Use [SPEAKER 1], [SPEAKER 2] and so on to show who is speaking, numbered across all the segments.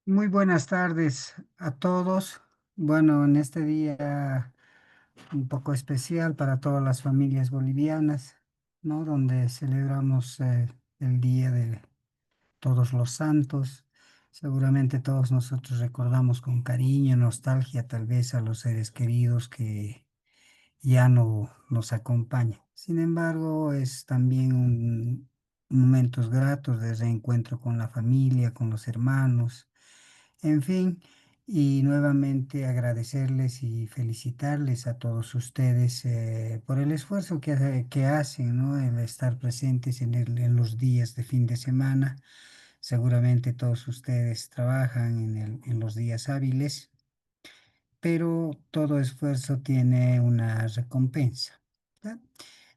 [SPEAKER 1] Muy buenas tardes a todos. Bueno, en este día un poco especial para todas las familias bolivianas, ¿no? Donde celebramos el Día de Todos los Santos. Seguramente todos nosotros recordamos con cariño, nostalgia, tal vez a los seres queridos que ya no nos acompañan. Sin embargo, es también momentos gratos de reencuentro con la familia, con los hermanos, en fin, y nuevamente agradecerles y felicitarles a todos ustedes por el esfuerzo que hacen, ¿no? El estar presentes en los días de fin de semana. Seguramente todos ustedes trabajan en los días hábiles, pero todo esfuerzo tiene una recompensa. ¿Ya?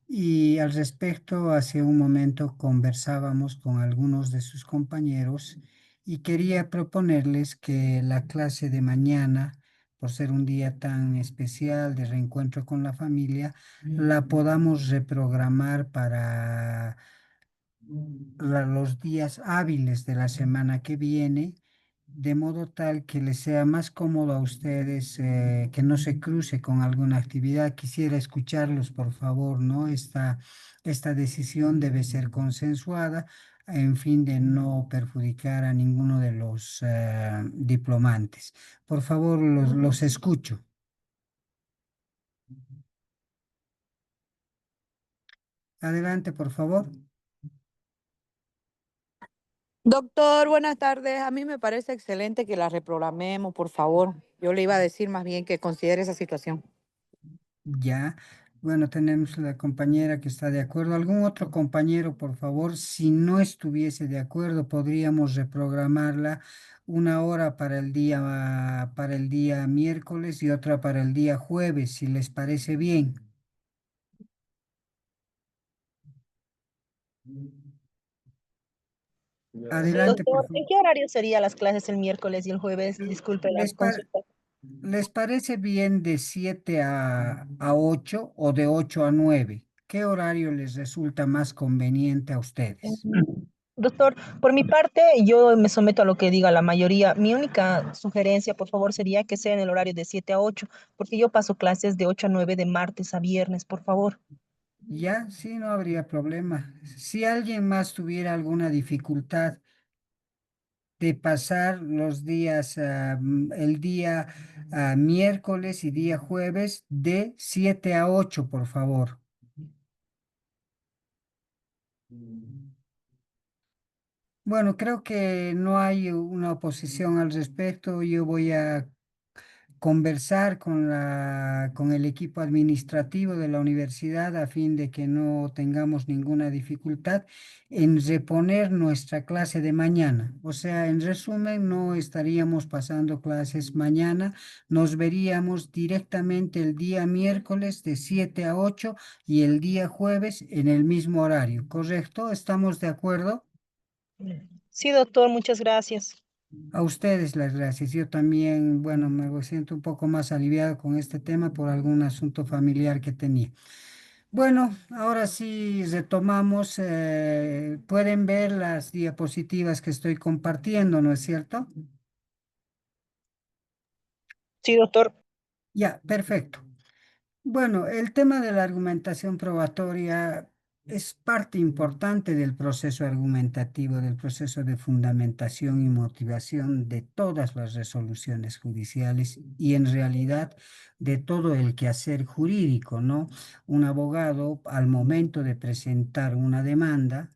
[SPEAKER 1] Y al respecto, hace un momento conversábamos con algunos de sus compañeros y quería proponerles que la clase de mañana, por ser un día tan especial de reencuentro con la familia, la podamos reprogramar para los días hábiles de la semana que viene, de modo tal que les sea más cómodo a ustedes, que no se cruce con alguna actividad. Quisiera escucharlos, por favor, ¿no? Esta decisión debe ser consensuada en fin de no perjudicar a ninguno de los diplomantes. Por favor, los escucho. Adelante, por favor.
[SPEAKER 2] Doctor, buenas tardes. A mí me parece excelente que la reprogramemos, por favor. Yo le iba a decir más bien que considere esa situación.
[SPEAKER 1] Ya, bueno, tenemos la compañera que está de acuerdo. ¿Algún otro compañero, por favor? Si no estuviese de acuerdo, podríamos reprogramarla una hora para el día miércoles y otra para el día jueves, si les parece bien. Adelante, por
[SPEAKER 3] Doctor,
[SPEAKER 1] favor.
[SPEAKER 3] ¿en qué horario serían las clases el miércoles y el jueves? Disculpe la
[SPEAKER 1] ¿Les, par-
[SPEAKER 3] consulta.
[SPEAKER 1] ¿Les parece bien de 7 a 8 o de 8 a 9? ¿Qué horario les resulta más conveniente a ustedes?
[SPEAKER 3] Doctor, por mi parte, yo me someto a lo que diga la mayoría. Mi única sugerencia, por favor, sería que sea en el horario de 7 a 8, porque yo paso clases de 8 a 9 de martes a viernes, por favor.
[SPEAKER 1] Ya, sí, no habría problema. Si alguien más tuviera alguna dificultad de pasar los días, el día miércoles y día jueves de 7 a 8, por favor. Bueno, creo que no hay una oposición al respecto. Yo voy a conversar con el equipo administrativo de la universidad a fin de que no tengamos ninguna dificultad en reponer nuestra clase de mañana. O sea, en resumen, no estaríamos pasando clases mañana, nos veríamos directamente el día miércoles de 7 a 8 y el día jueves en el mismo horario, ¿correcto? ¿Estamos de acuerdo?
[SPEAKER 3] Sí, doctor, muchas gracias.
[SPEAKER 1] A ustedes las gracias. Yo también, bueno, me siento un poco más aliviado con este tema por algún asunto familiar que tenía. Bueno, ahora sí retomamos. Pueden ver las diapositivas que estoy compartiendo, ¿no es cierto?
[SPEAKER 3] Sí, doctor.
[SPEAKER 1] Ya, perfecto. Bueno, el tema de la argumentación probatoria es parte importante del proceso argumentativo, del proceso de fundamentación y motivación de todas las resoluciones judiciales y en realidad de todo el quehacer jurídico, ¿no? Un abogado al momento de presentar una demanda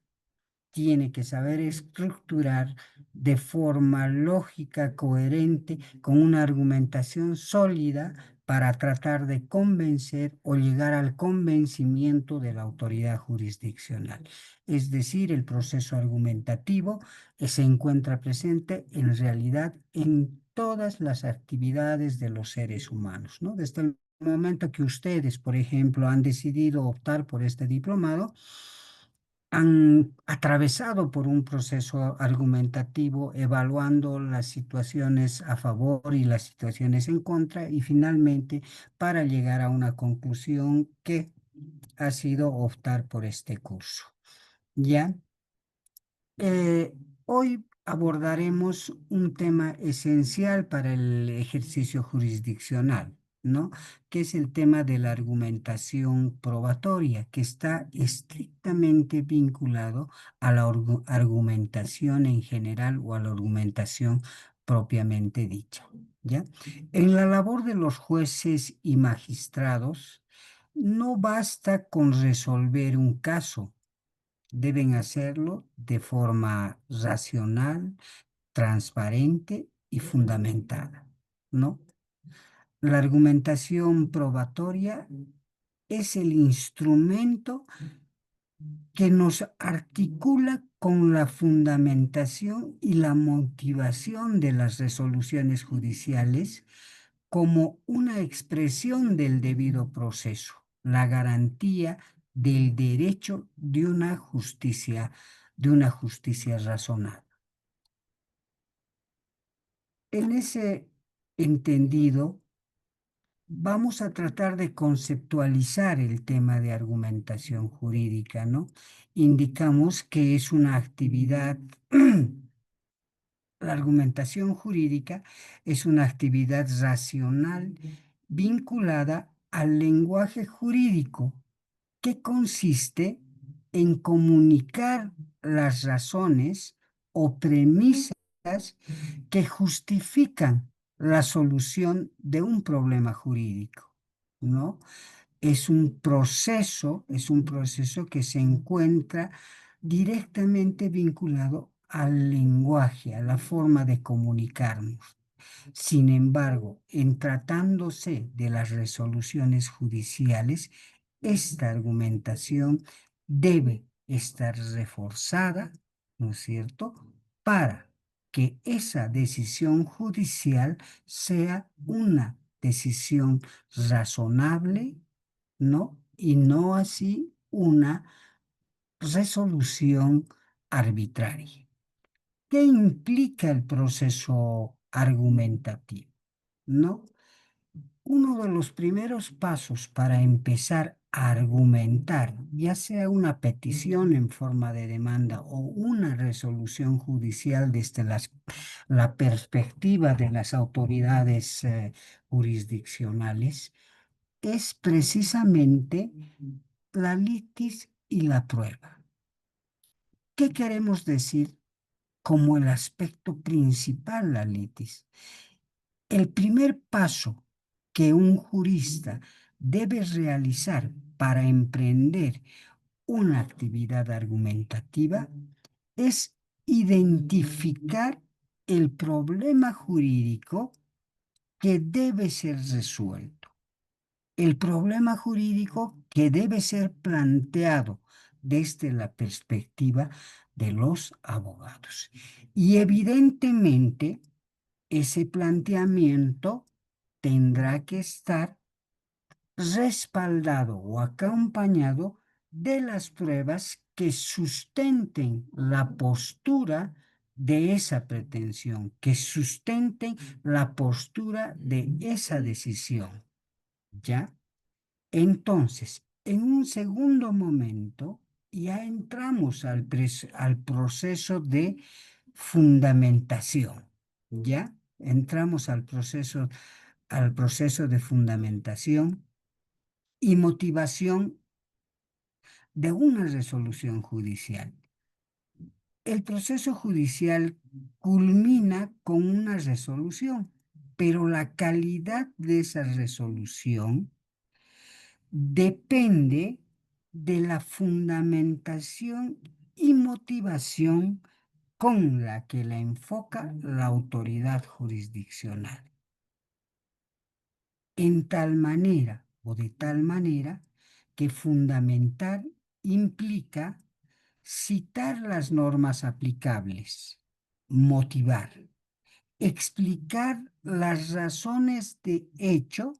[SPEAKER 1] tiene que saber estructurar de forma lógica, coherente, con una argumentación sólida para tratar de convencer o llegar al convencimiento de la autoridad jurisdiccional. Es decir, el proceso argumentativo se encuentra presente en realidad en todas las actividades de los seres humanos, ¿no? Desde el momento que ustedes, por ejemplo, han decidido optar por este diplomado, han atravesado por un proceso argumentativo evaluando las situaciones a favor y las situaciones en contra y finalmente para llegar a una conclusión que ha sido optar por este curso. ¿Ya? Eh, Hoy abordaremos un tema esencial para el ejercicio jurisdiccional, ¿no? Que es el tema de la argumentación probatoria, que está estrictamente vinculado a la argumentación en general o a la argumentación propiamente dicha, ¿ya? En la labor de los jueces y magistrados, no basta con resolver un caso, deben hacerlo de forma racional, transparente y fundamentada, ¿no? La argumentación probatoria es el instrumento que nos articula con la fundamentación y la motivación de las resoluciones judiciales como una expresión del debido proceso, la garantía del derecho de una justicia razonable. En ese entendido, vamos a tratar de conceptualizar el tema de argumentación jurídica, ¿no? Indicamos que es una actividad, la argumentación jurídica es una actividad racional vinculada al lenguaje jurídico que consiste en comunicar las razones o premisas que justifican la solución de un problema jurídico, ¿no? Es un proceso que se encuentra directamente vinculado al lenguaje, a la forma de comunicarnos. Sin embargo, en tratándose de las resoluciones judiciales, esta argumentación debe estar reforzada, ¿no es cierto?, para que esa decisión judicial sea una decisión razonable, ¿no? Y no así una resolución arbitraria. ¿Qué implica el proceso argumentativo? ¿No? Uno de los primeros pasos para empezar a argumentar, ya sea una petición en forma de demanda o una resolución judicial desde la perspectiva de las autoridades jurisdiccionales, es precisamente la litis y la prueba. ¿Qué queremos decir como el aspecto principal la litis? El primer paso que un jurista debe realizar para emprender una actividad argumentativa es identificar el problema jurídico que debe ser resuelto, el problema jurídico que debe ser planteado desde la perspectiva de los abogados. Y evidentemente, ese planteamiento tendrá que estar respaldado o acompañado de las pruebas que sustenten la postura de esa pretensión, que sustenten la postura de esa decisión, ¿ya? Entonces, en un segundo momento, ya entramos al proceso de fundamentación, ¿ya? Entramos al proceso de fundamentación y motivación de una resolución judicial. El proceso judicial culmina con una resolución, pero la calidad de esa resolución depende de la fundamentación y motivación con la que la enfoca la autoridad jurisdiccional. En tal manera o de tal manera que fundamentar implica citar las normas aplicables, motivar, explicar las razones de hecho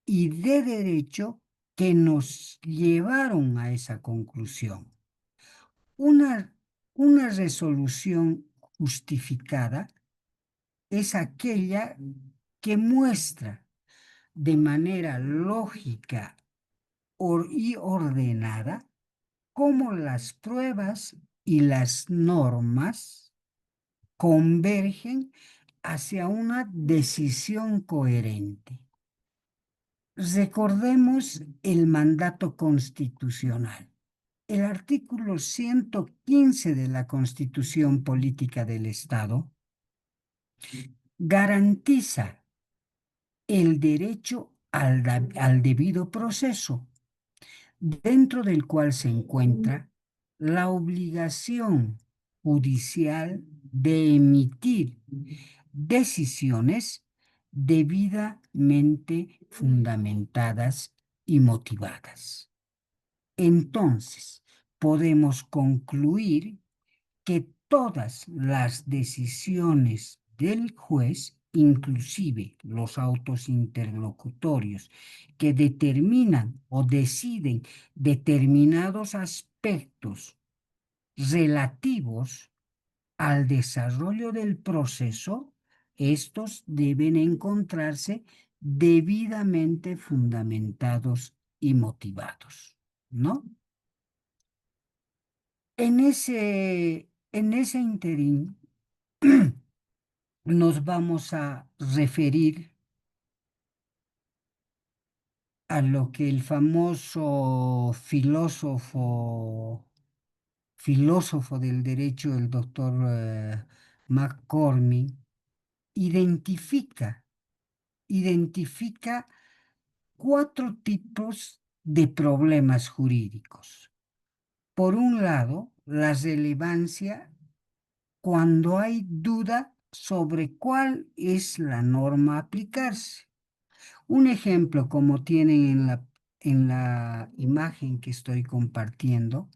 [SPEAKER 1] y de derecho que nos llevaron a esa conclusión. Una resolución justificada es aquella que muestra de manera lógica y ordenada cómo las pruebas y las normas convergen hacia una decisión coherente. Recordemos el mandato constitucional. El artículo 115 de la Constitución Política del Estado garantiza el derecho al debido proceso, dentro del cual se encuentra la obligación judicial de emitir decisiones debidamente fundamentadas y motivadas. Entonces, podemos concluir que todas las decisiones del juez, inclusive los autos interlocutorios que determinan o deciden determinados aspectos relativos al desarrollo del proceso, estos deben encontrarse debidamente fundamentados y motivados, ¿no? En ese interín nos vamos a referir a lo que el famoso filósofo del derecho, el doctor McCormick, identifica, identifica cuatro tipos de problemas jurídicos. Por un lado, la relevancia cuando hay duda sobre cuál es la norma a aplicarse. Un ejemplo, como tienen en la imagen que estoy compartiendo,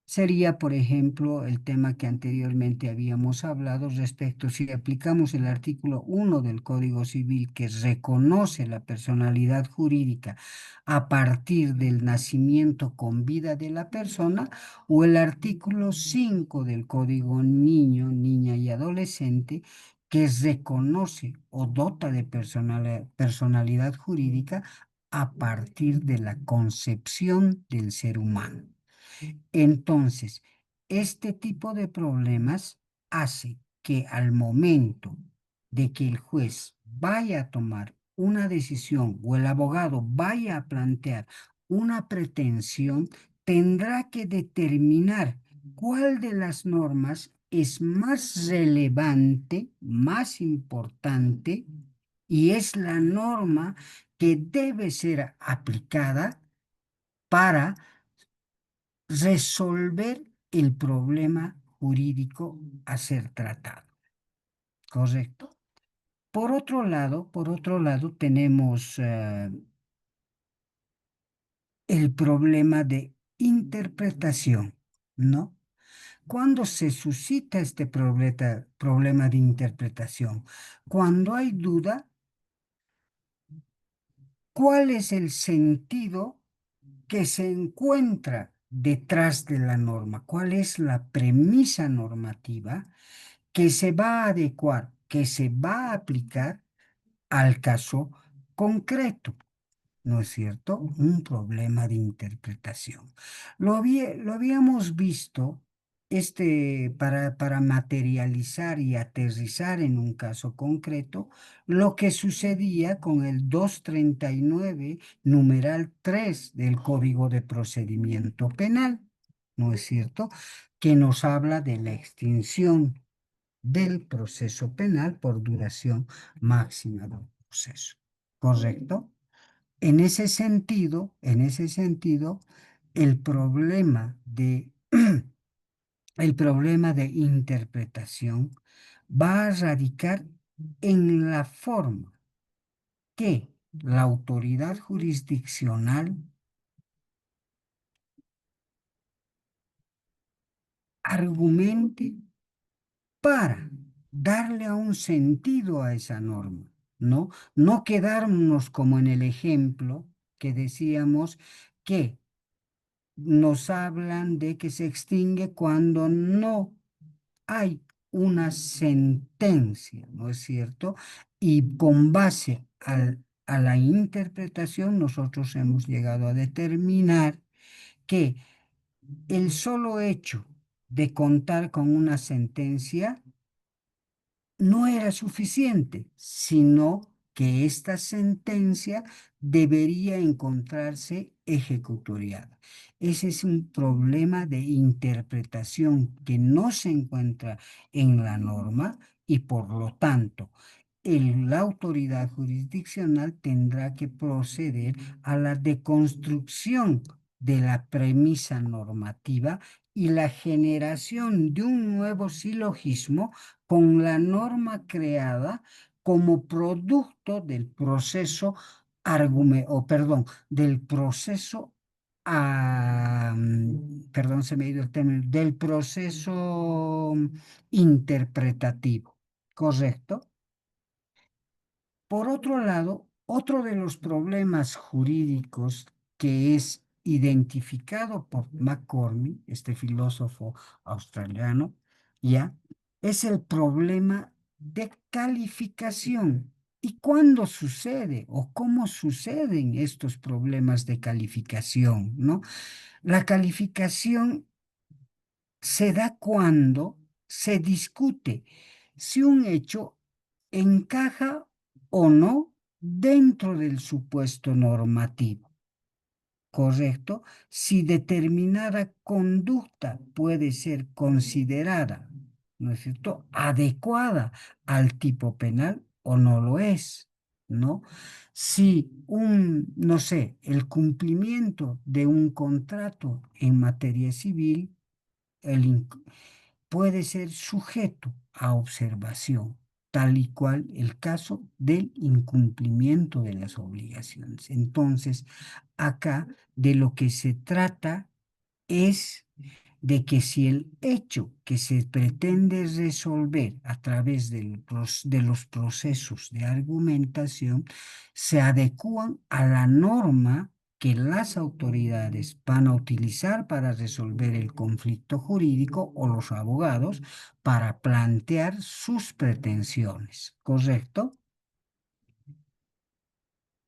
[SPEAKER 1] sería, por ejemplo, el tema que anteriormente habíamos hablado respecto si aplicamos el artículo 1 del Código Civil que reconoce la personalidad jurídica a partir del nacimiento con vida de la persona, o el artículo 5 del Código Niño, Niña y Adolescente que reconoce o dota de personalidad jurídica a partir de la concepción del ser humano. Entonces, este tipo de problemas hace que al momento de que el juez vaya a tomar una decisión o el abogado vaya a plantear una pretensión, tendrá que determinar cuál de las normas es más relevante, más importante, y es la norma que debe ser aplicada para resolver el problema jurídico a ser tratado. ¿Correcto? Por otro lado, tenemos el problema de interpretación, ¿no? ¿Cuándo se suscita este problema de interpretación? Cuando hay duda, ¿cuál es el sentido que se encuentra detrás de la norma? ¿Cuál es la premisa normativa que se va a adecuar, que se va a aplicar al caso concreto? ¿No es cierto? Un problema de interpretación. Lo habíamos visto para materializar y aterrizar en un caso concreto lo que sucedía con el 239 numeral 3 del Código de Procedimiento Penal, ¿no es cierto? Que nos habla de la extinción del proceso penal por duración máxima del proceso. ¿Correcto? En ese sentido, el problema de, el problema de interpretación va a radicar en la forma que la autoridad jurisdiccional argumente para darle a un sentido a esa norma, ¿no? No quedarnos como en el ejemplo que decíamos que nos hablan de que se extingue cuando no hay una sentencia, ¿no es cierto? Y con base a la interpretación, nosotros hemos llegado a determinar que el solo hecho de contar con una sentencia no era suficiente, sino que esta sentencia debería encontrarse ejecutoriada. Ese es un problema de interpretación que no se encuentra en la norma y por lo tanto la autoridad jurisdiccional tendrá que proceder a la deconstrucción de la premisa normativa y la generación de un nuevo silogismo con la norma creada como producto del proceso del proceso, perdón, se me ha ido el término, del proceso interpretativo, ¿correcto? Por otro lado, otro de los problemas jurídicos que es identificado por McCormick, este filósofo australiano, ya, es el problema de calificación. ¿Y cuándo sucede o cómo suceden estos problemas de calificación, no? La calificación se da cuando se discute si un hecho encaja o no dentro del supuesto normativo, ¿correcto? Si determinada conducta puede ser considerada, ¿no es cierto?, adecuada al tipo penal o no lo es, ¿no? Si no sé, el cumplimiento de un contrato en materia civil el, puede ser sujeto a observación, tal y cual el caso del incumplimiento de las obligaciones. Entonces, acá de lo que se trata es de que si el hecho que se pretende resolver a través de los procesos de argumentación se adecúan a la norma que las autoridades van a utilizar para resolver el conflicto jurídico o los abogados para plantear sus pretensiones, ¿correcto?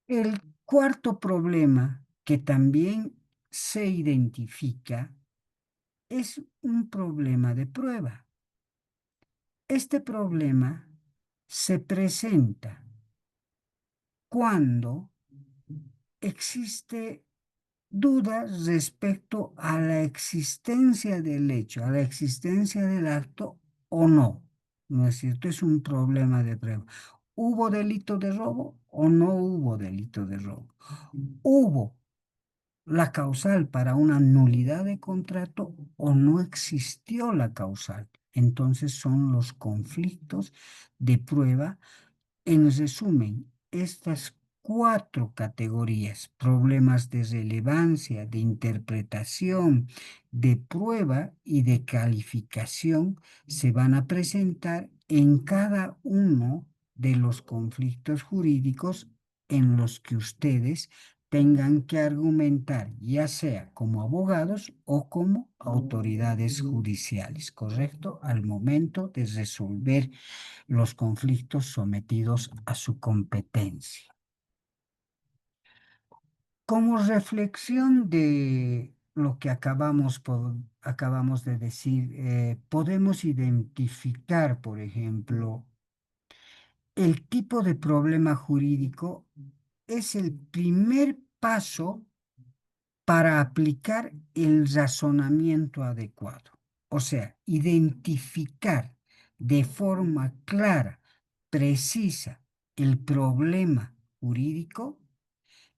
[SPEAKER 1] El cuarto problema que también se identifica es un problema de prueba. Este problema se presenta cuando existe dudas respecto a la existencia del hecho, a la existencia del acto o no. ¿No es cierto? Es un problema de prueba. ¿Hubo delito de robo o no hubo delito de robo? ¿Hubo la causal para una nulidad de contrato o no existió la causal? Entonces son los conflictos de prueba. En resumen, estas cuatro categorías, problemas de relevancia, de interpretación, de prueba y de calificación, se van a presentar en cada uno de los conflictos jurídicos en los que ustedes tengan que argumentar, ya sea como abogados o como autoridades judiciales, ¿correcto? Al momento de resolver los conflictos sometidos a su competencia. Como reflexión de lo que acabamos de decir, podemos identificar, por ejemplo, el tipo de problema jurídico es el primer paso para aplicar el razonamiento adecuado. O sea, identificar de forma clara, precisa, el problema jurídico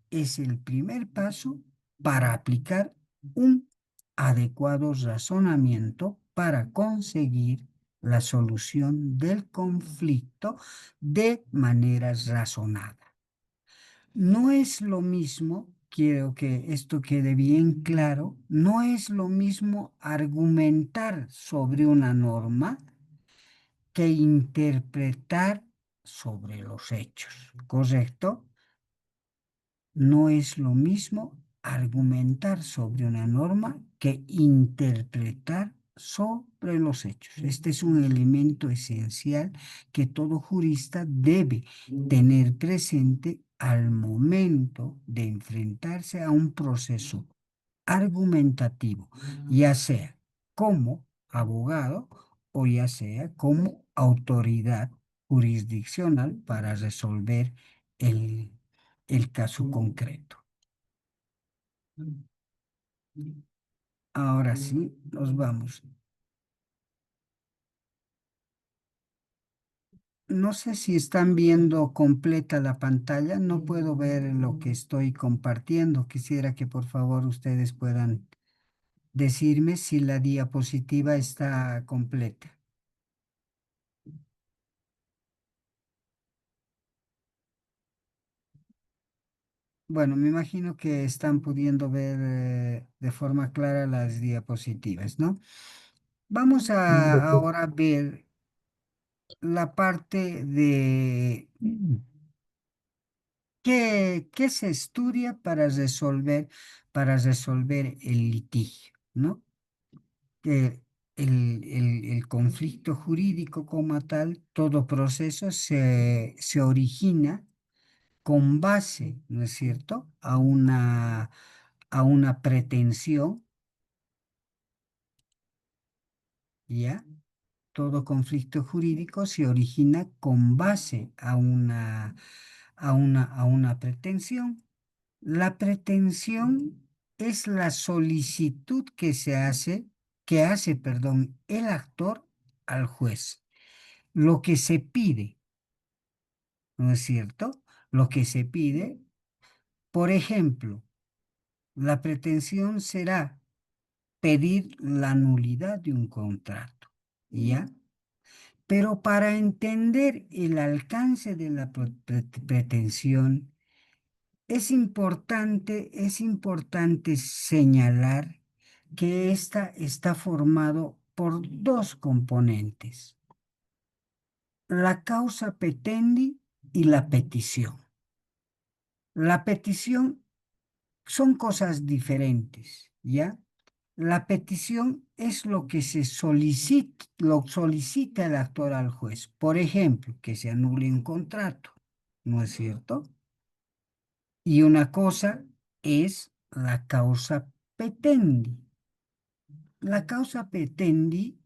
[SPEAKER 1] es el primer paso para aplicar un adecuado razonamiento para conseguir la solución del conflicto de manera razonada. No es lo mismo, quiero que esto quede bien claro, no es lo mismo argumentar sobre una norma que interpretar sobre los hechos, ¿correcto? No es lo mismo argumentar sobre una norma que interpretar sobre los hechos. Este es un elemento esencial que todo jurista debe tener presente al momento de enfrentarse a un proceso argumentativo, ya sea como abogado o ya sea como autoridad jurisdiccional para resolver el, el caso concreto. Ahora sí, nos vamos. No sé si están viendo completa la pantalla, no puedo ver lo que estoy compartiendo. Quisiera que por favor ustedes puedan decirme si la diapositiva está completa. Bueno, me imagino que están pudiendo ver de forma clara las diapositivas, ¿no? Vamos a ahora ver la parte de qué se estudia para resolver el litigio, ¿no? Que el conflicto jurídico como tal, todo proceso se origina con base, ¿no es cierto?, a una pretensión, ¿ya? Todo conflicto jurídico se origina con base a una pretensión. La pretensión es la solicitud que hace, perdón, el actor al juez. Lo que se pide, ¿no es cierto? Lo que se pide, por ejemplo, la pretensión será pedir la nulidad de un contrato, ¿ya? Pero para entender el alcance de la pretensión, es importante señalar que ésta está formado por dos componentes, la causa petendi y la petición. La petición son cosas diferentes, ¿ya? La petición es lo que lo solicita el actor al juez. Por ejemplo, que se anule un contrato, ¿no es cierto? Y una cosa es la causa petendi. La causa petendi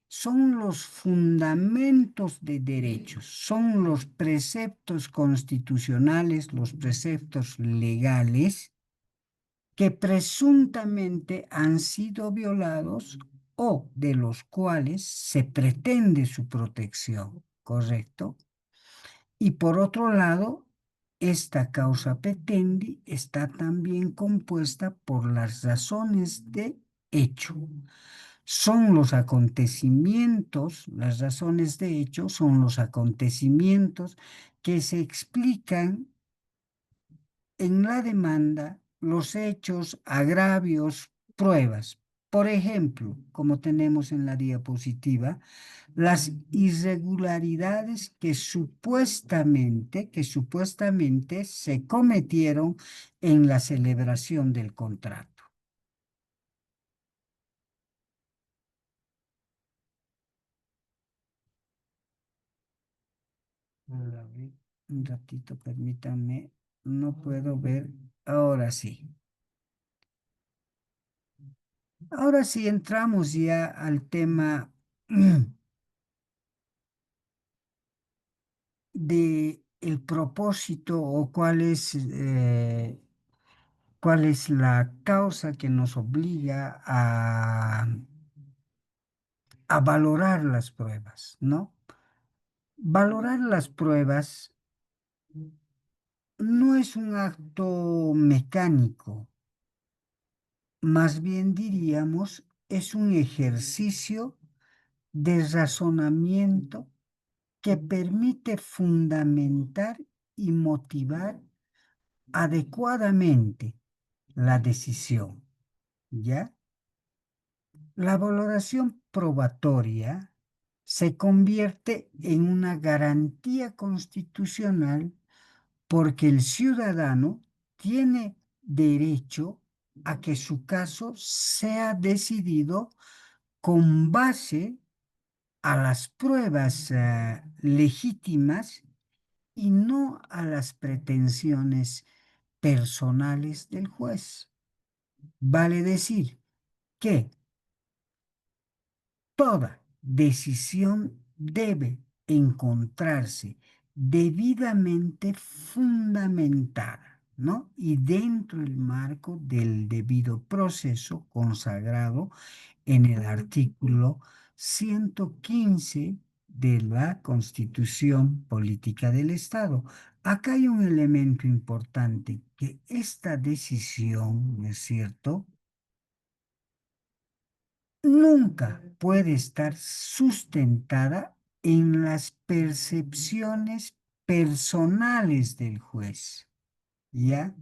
[SPEAKER 1] son los fundamentos de derechos, son los preceptos constitucionales, los preceptos legales que presuntamente han sido violados o de los cuales se pretende su protección, ¿correcto? Y por otro lado, esta causa petendi está también compuesta por las razones de hecho. Son los acontecimientos, las razones de hecho son los acontecimientos que se explican en la demanda, los hechos, agravios, pruebas. Por ejemplo, como tenemos en la diapositiva, las irregularidades que supuestamente se cometieron en la celebración del contrato. A ver, un ratito, permítanme, no puedo ver. Ahora sí. Ahora sí entramos ya al tema de el propósito o cuál es la causa que nos obliga a valorar las pruebas, ¿no? Valorar las pruebas no es un acto mecánico, más bien diríamos, es un ejercicio de razonamiento que permite fundamentar y motivar adecuadamente la decisión, ¿ya? La valoración probatoria se convierte en una garantía constitucional porque el ciudadano tiene derecho a que su caso sea decidido con base a las pruebas legítimas y no a las pretensiones personales del juez. Vale decir que toda decisión debe encontrarse debidamente fundamentada, ¿no? Y dentro del marco del debido proceso consagrado en el artículo 115 de la Constitución Política del Estado. Acá hay un elemento importante, que esta decisión, ¿no es cierto?, nunca puede estar sustentada en las percepciones personales del juez, ¿ya?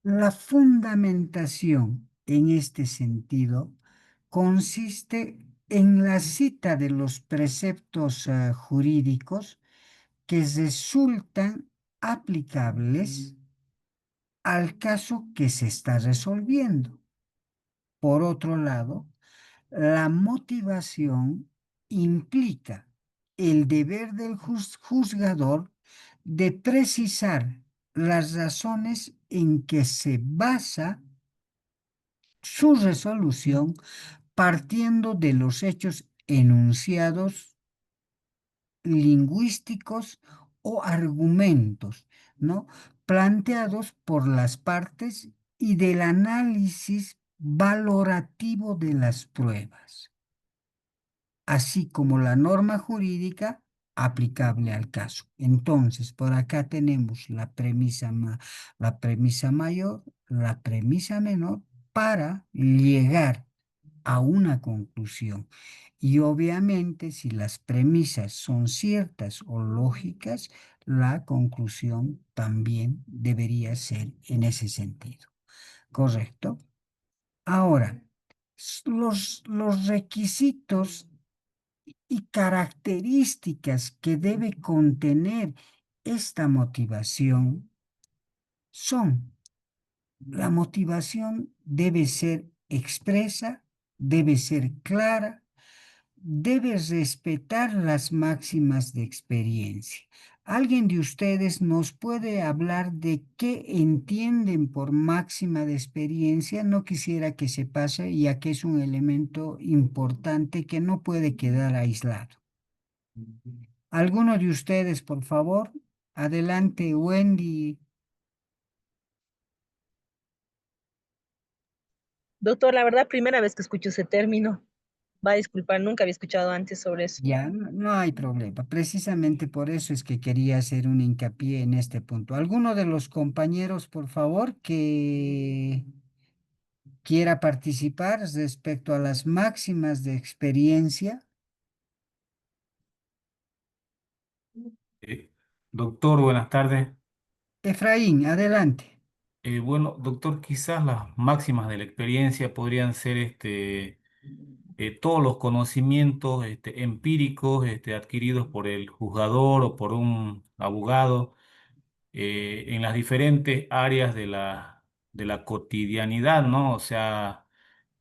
[SPEAKER 1] La fundamentación en este sentido consiste en la cita de los preceptos jurídicos que resultan aplicables al caso que se está resolviendo. Por otro lado, la motivación implica el deber del juzgador de precisar las razones en que se basa su resolución, partiendo de los hechos enunciados lingüísticos o argumentos, ¿no?, planteados por las partes y del análisis valorativo de las pruebas, así como la norma jurídica aplicable al caso. Entonces, por acá tenemos la premisa mayor, la premisa menor, para llegar a una conclusión. Y obviamente, si las premisas son ciertas o lógicas, la conclusión también debería ser en ese sentido. ¿Correcto? Ahora, los requisitos y características que debe contener esta motivación son: la motivación debe ser expresa, debe ser clara, debe respetar las máximas de experiencia. ¿Alguien de ustedes nos puede hablar de qué entienden por máxima de experiencia? No quisiera que se pase, ya que es un elemento importante que no puede quedar aislado. ¿Alguno de ustedes, por favor? Adelante, Wendy.
[SPEAKER 3] Doctor, la verdad, primera vez que escucho ese término. Va a disculpar, nunca había escuchado antes sobre eso.
[SPEAKER 1] Ya, no hay problema. Precisamente por eso es que quería hacer un hincapié en este punto. ¿Alguno de los compañeros, por favor, que quiera participar respecto a las máximas de experiencia?
[SPEAKER 4] Eh, Doctor, buenas tardes.
[SPEAKER 1] Efraín, adelante.
[SPEAKER 4] Bueno, doctor, quizás las máximas de la experiencia podrían ser todos los conocimientos empíricos adquiridos por el juzgador o por un abogado en las diferentes áreas de la cotidianidad, ¿no? O sea,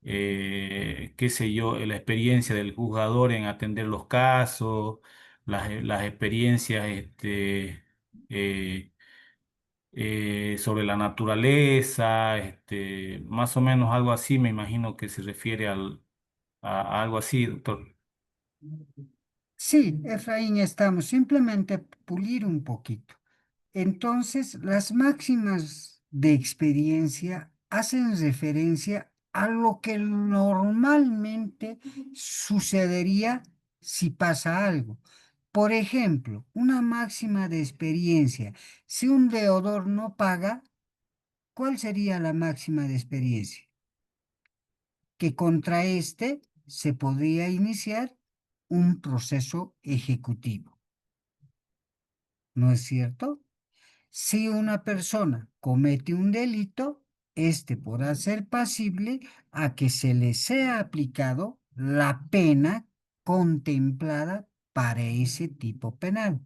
[SPEAKER 4] qué sé yo, la experiencia del juzgador en atender los casos, las experiencias sobre la naturaleza, más o menos algo así, me imagino que se refiere a algo así, doctor.
[SPEAKER 1] Sí, Efraín, estamos simplemente pulir un poquito. Entonces, las máximas de experiencia hacen referencia a lo que normalmente sucedería si pasa algo. Por ejemplo, una máxima de experiencia: si un deudor no paga, ¿cuál sería la máxima de experiencia? Que contra este se podría iniciar un proceso ejecutivo, ¿no es cierto? Si una persona comete un delito, éste podrá ser pasible a que se le sea aplicado la pena contemplada para ese tipo penal.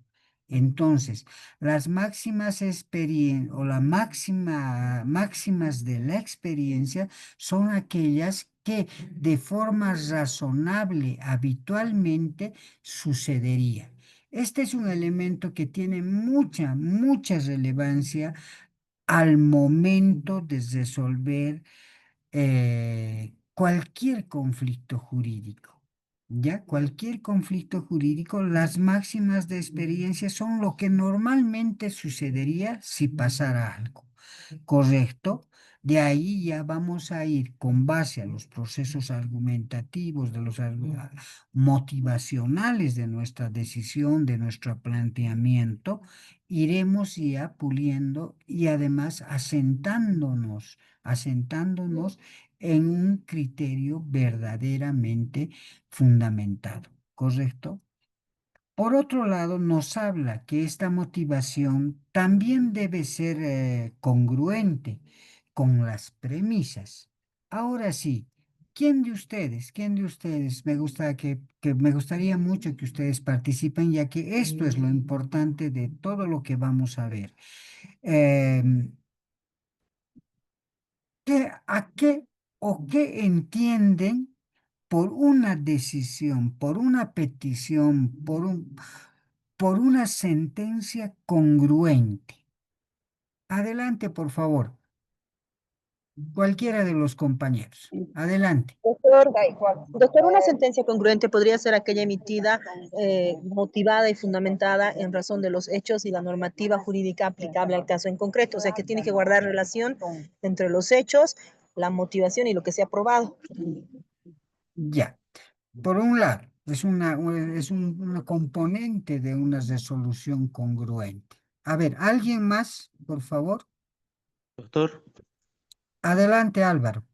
[SPEAKER 1] Entonces, las máximas o la máximas de la experiencia son aquellas que de forma razonable habitualmente sucederían. Este es un elemento que tiene mucha relevancia al momento de resolver cualquier conflicto jurídico. Ya, cualquier conflicto jurídico, las máximas de experiencia son lo que normalmente sucedería si pasara algo. ¿Correcto? De ahí ya vamos a ir con base a los procesos argumentativos, de los motivacionales de nuestra decisión, de nuestro planteamiento, iremos ya puliendo y además asentándonos en un criterio verdaderamente fundamentado, ¿correcto? Por otro lado, nos habla que esta motivación también debe ser congruente con las premisas. Ahora sí, ¿quién de ustedes? Me gustaría mucho que ustedes participen, ya que esto es lo importante de todo lo que vamos a ver. Em, ¿qué o qué entienden por una decisión, por una petición, por una sentencia congruente? Adelante, por favor, cualquiera de los compañeros. Adelante.
[SPEAKER 3] Doctor, una sentencia congruente podría ser aquella emitida, motivada y fundamentada en razón de los hechos y la normativa jurídica aplicable al caso en concreto. O sea, que tiene que guardar relación entre los hechos, la motivación y lo que se ha aprobado.
[SPEAKER 1] Ya. Por un lado, es una componente de una resolución congruente. A ver, ¿alguien más, por favor?
[SPEAKER 5] Doctor,
[SPEAKER 1] Adelante, Álvaro.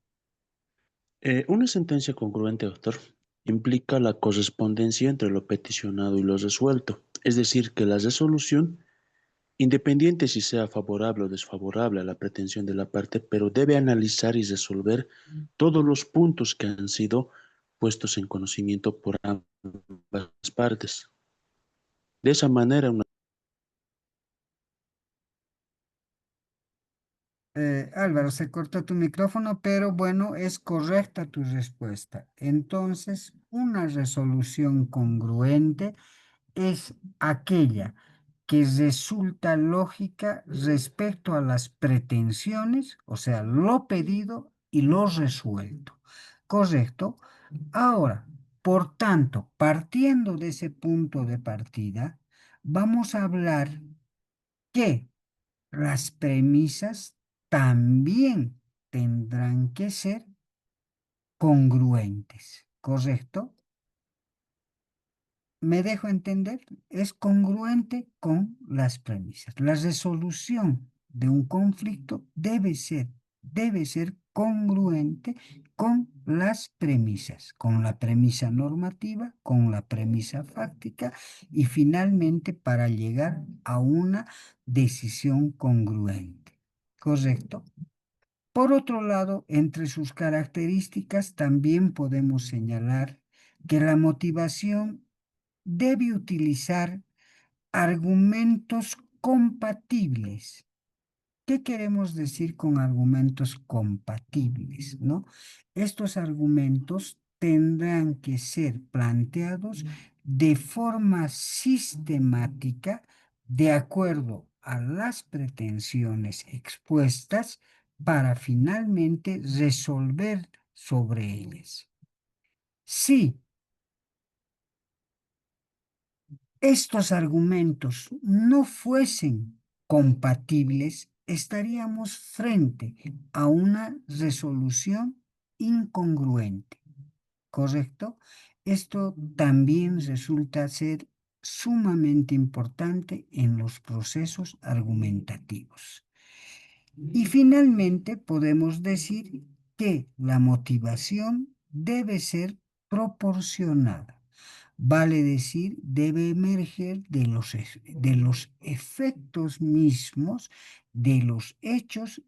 [SPEAKER 5] una sentencia congruente, doctor, implica la correspondencia entre lo peticionado y lo resuelto, es decir, que la resolución, independiente si sea favorable o desfavorable a la pretensión de la parte, pero debe analizar y resolver todos los puntos que han sido puestos en conocimiento por ambas partes. De esa manera, una...
[SPEAKER 1] Álvaro, se cortó tu micrófono, pero bueno, es correcta tu respuesta. Entonces, una resolución congruente es aquella que resulta lógica respecto a las pretensiones, o sea, lo pedido y lo resuelto. ¿Correcto? Ahora, por tanto, partiendo de ese punto de partida, vamos a hablar que las premisas también tendrán que ser congruentes, ¿correcto? ¿Me dejo entender? Es congruente con las premisas. La resolución de un conflicto debe ser congruente con las premisas, con la premisa normativa, con la premisa fáctica y finalmente para llegar a una decisión congruente. ¿Correcto? Por otro lado, entre sus características también podemos señalar que la motivación debe utilizar argumentos compatibles. ¿Qué queremos decir con argumentos compatibles, no? Estos argumentos tendrán que ser planteados de forma sistemática de acuerdo a las pretensiones expuestas para finalmente resolver sobre ellas. Sí, estos argumentos no fuesen compatibles, estaríamos frente a una resolución incongruente, ¿correcto? Esto también resulta ser sumamente importante en los procesos argumentativos. Y finalmente podemos decir que la motivación debe ser proporcionada. Vale decir, debe emerger de los efectos mismos de los hechos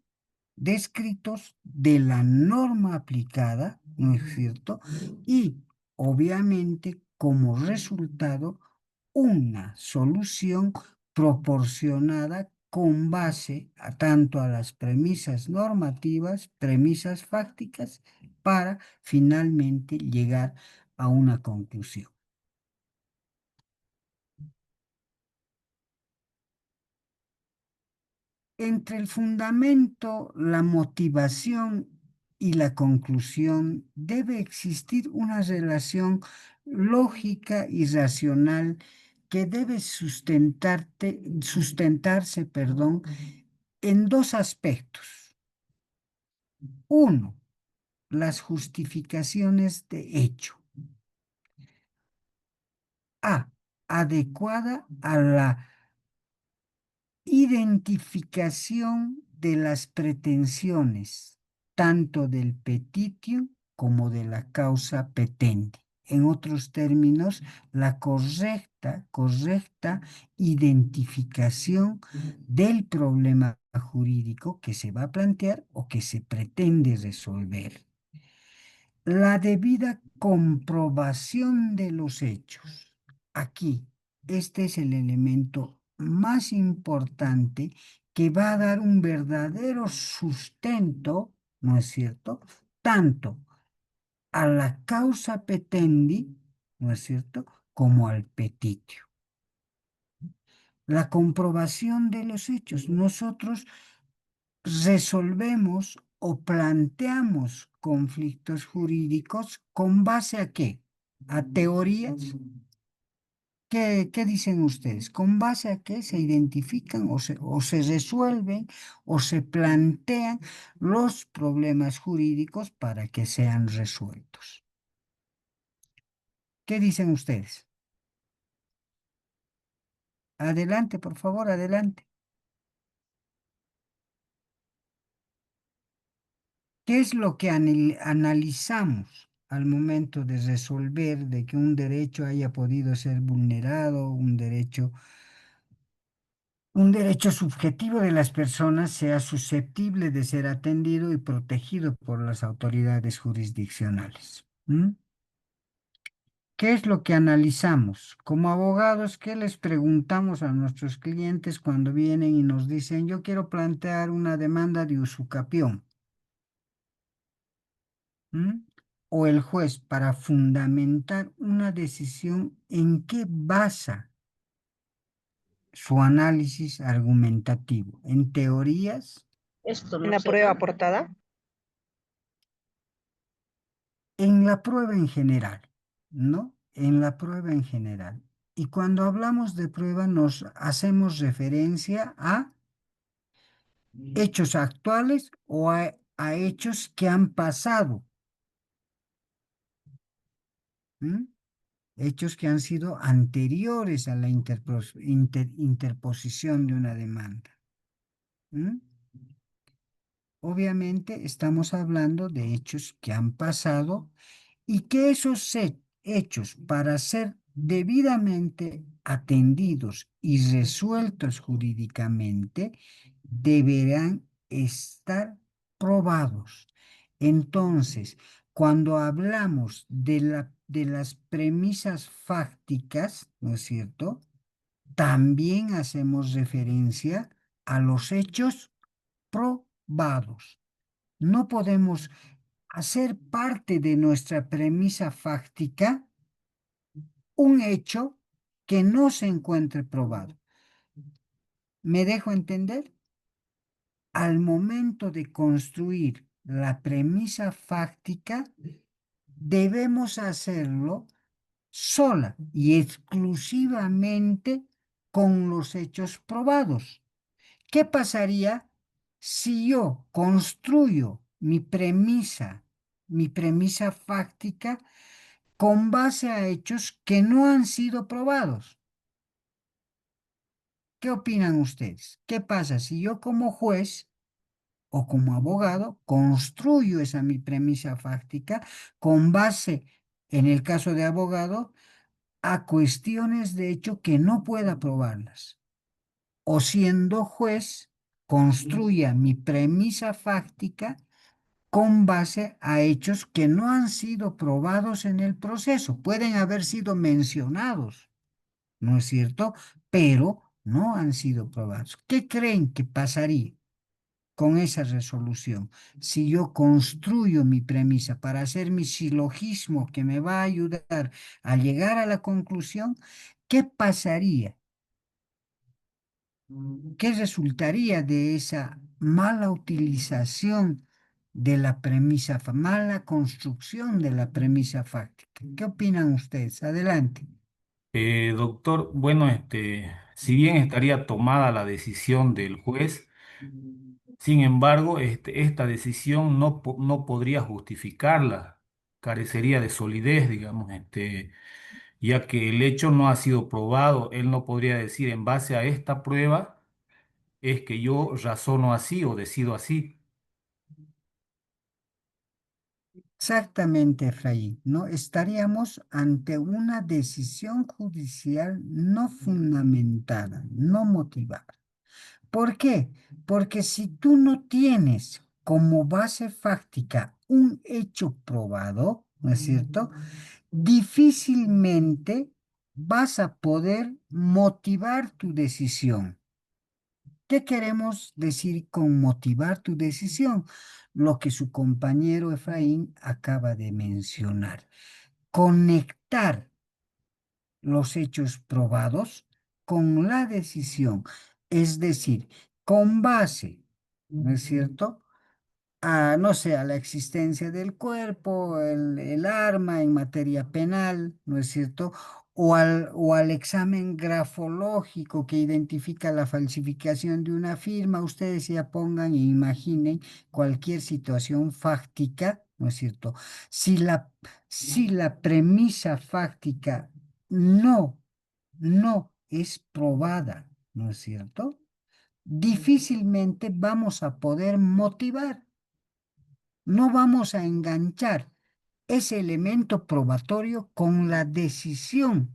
[SPEAKER 1] descritos de la norma aplicada, ¿no es cierto? Y obviamente como resultado una solución proporcionada con base tanto a las premisas normativas, premisas fácticas, para finalmente llegar a una conclusión. Entre el fundamento, la motivación y la conclusión debe existir una relación lógica y racional que debe sustentarse, perdón, en dos aspectos. Uno, las justificaciones de hecho. A, adecuada a la identificación de las pretensiones, tanto del petitio como de la causa petendi. En otros términos, la correcta identificación del problema jurídico que se va a plantear o que se pretende resolver. La debida comprobación de los hechos. Aquí, este es el elemento más importante que va a dar un verdadero sustento, ¿no es cierto? Tanto a la causa petendi, ¿no es cierto?, como al petitio. La comprobación de los hechos. Nosotros resolvemos o planteamos conflictos jurídicos con base a qué? ¿A teorías? ¿Qué dicen ustedes? ¿Con base a qué se identifican o se resuelven o se plantean los problemas jurídicos para que sean resueltos? ¿Qué dicen ustedes? Adelante, por favor, adelante. ¿Qué es lo que analizamos al momento de resolver de que un derecho haya podido ser vulnerado, un derecho subjetivo de las personas sea susceptible de ser atendido y protegido por las autoridades jurisdiccionales? ¿Mm? ¿Qué es lo que analizamos? Como abogados, ¿qué les preguntamos a nuestros clientes cuando vienen y nos dicen, yo quiero plantear una demanda de usucapión? ¿Mm? O el juez, para fundamentar una decisión, ¿en qué basa su análisis argumentativo? ¿En teorías?
[SPEAKER 3] Esto en la prueba aportada.
[SPEAKER 1] En la prueba en general, ¿no? En la prueba en general. Y cuando hablamos de prueba nos hacemos referencia a hechos actuales o a hechos que han pasado, ¿m? Hechos que han sido anteriores a la interposición de una demanda. ¿M? Obviamente estamos hablando de hechos que han pasado y que esos hechos, para ser debidamente atendidos y resueltos jurídicamente, deberán estar probados. Entonces, cuando hablamos de las premisas fácticas, ¿no es cierto?, también hacemos referencia a los hechos probados. No podemos hacer parte de nuestra premisa fáctica un hecho que no se encuentre probado. ¿Me dejo entender? Al momento de construir la premisa fáctica, debemos hacerlo sola y exclusivamente con los hechos probados. ¿Qué pasaría si yo construyo mi premisa fáctica con base a hechos que no han sido probados? ¿Qué opinan ustedes? ¿Qué pasa si yo como juez o como abogado construyo esa mi premisa fáctica con base, en el caso de abogado, a cuestiones de hecho que no pueda probarlas? O siendo juez, construya mi premisa fáctica con base a hechos que no han sido probados en el proceso. Pueden haber sido mencionados, ¿no es cierto? Pero no han sido probados. ¿Qué creen que pasaría con esa resolución? Si yo construyo mi premisa para hacer mi silogismo que me va a ayudar a llegar a la conclusión, ¿qué pasaría? ¿Qué resultaría de esa mala utilización de la premisa, mala construcción de la premisa fáctica. ¿Qué opinan ustedes? Adelante.
[SPEAKER 4] Doctor, bueno, si bien estaría tomada la decisión del juez, sin embargo, esta decisión no podría justificarla, carecería de solidez, digamos, ya que el hecho no ha sido probado. Él no podría decir en base a esta prueba es que yo razono así o decido así.
[SPEAKER 1] Exactamente, Efraín, ¿no? Estaríamos ante una decisión judicial no fundamentada, no motivada. ¿Por qué? Porque si tú no tienes como base fáctica un hecho probado, ¿no es cierto? Difícilmente vas a poder motivar tu decisión. ¿Qué queremos decir con motivar tu decisión? Lo que su compañero Efraín acaba de mencionar. Conectar los hechos probados con la decisión, es decir, con base, ¿no es cierto? A, no sé, a la existencia del cuerpo, el arma en materia penal, ¿no es cierto? O al examen grafológico que identifica la falsificación de una firma, ustedes ya pongan e imaginen cualquier situación fáctica, ¿no es cierto? Si la, si la premisa fáctica no, no es probada, ¿no es cierto? Difícilmente vamos a poder motivar, no vamos a enganchar ese elemento probatorio con la decisión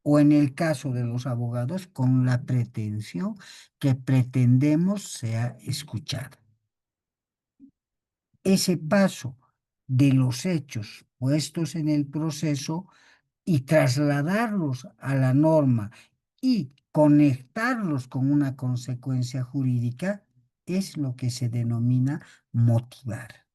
[SPEAKER 1] o en el caso de los abogados con la pretensión que pretendemos sea escuchada. Ese paso de los hechos puestos en el proceso y trasladarlos a la norma y conectarlos con una consecuencia jurídica es lo que se denomina motivar.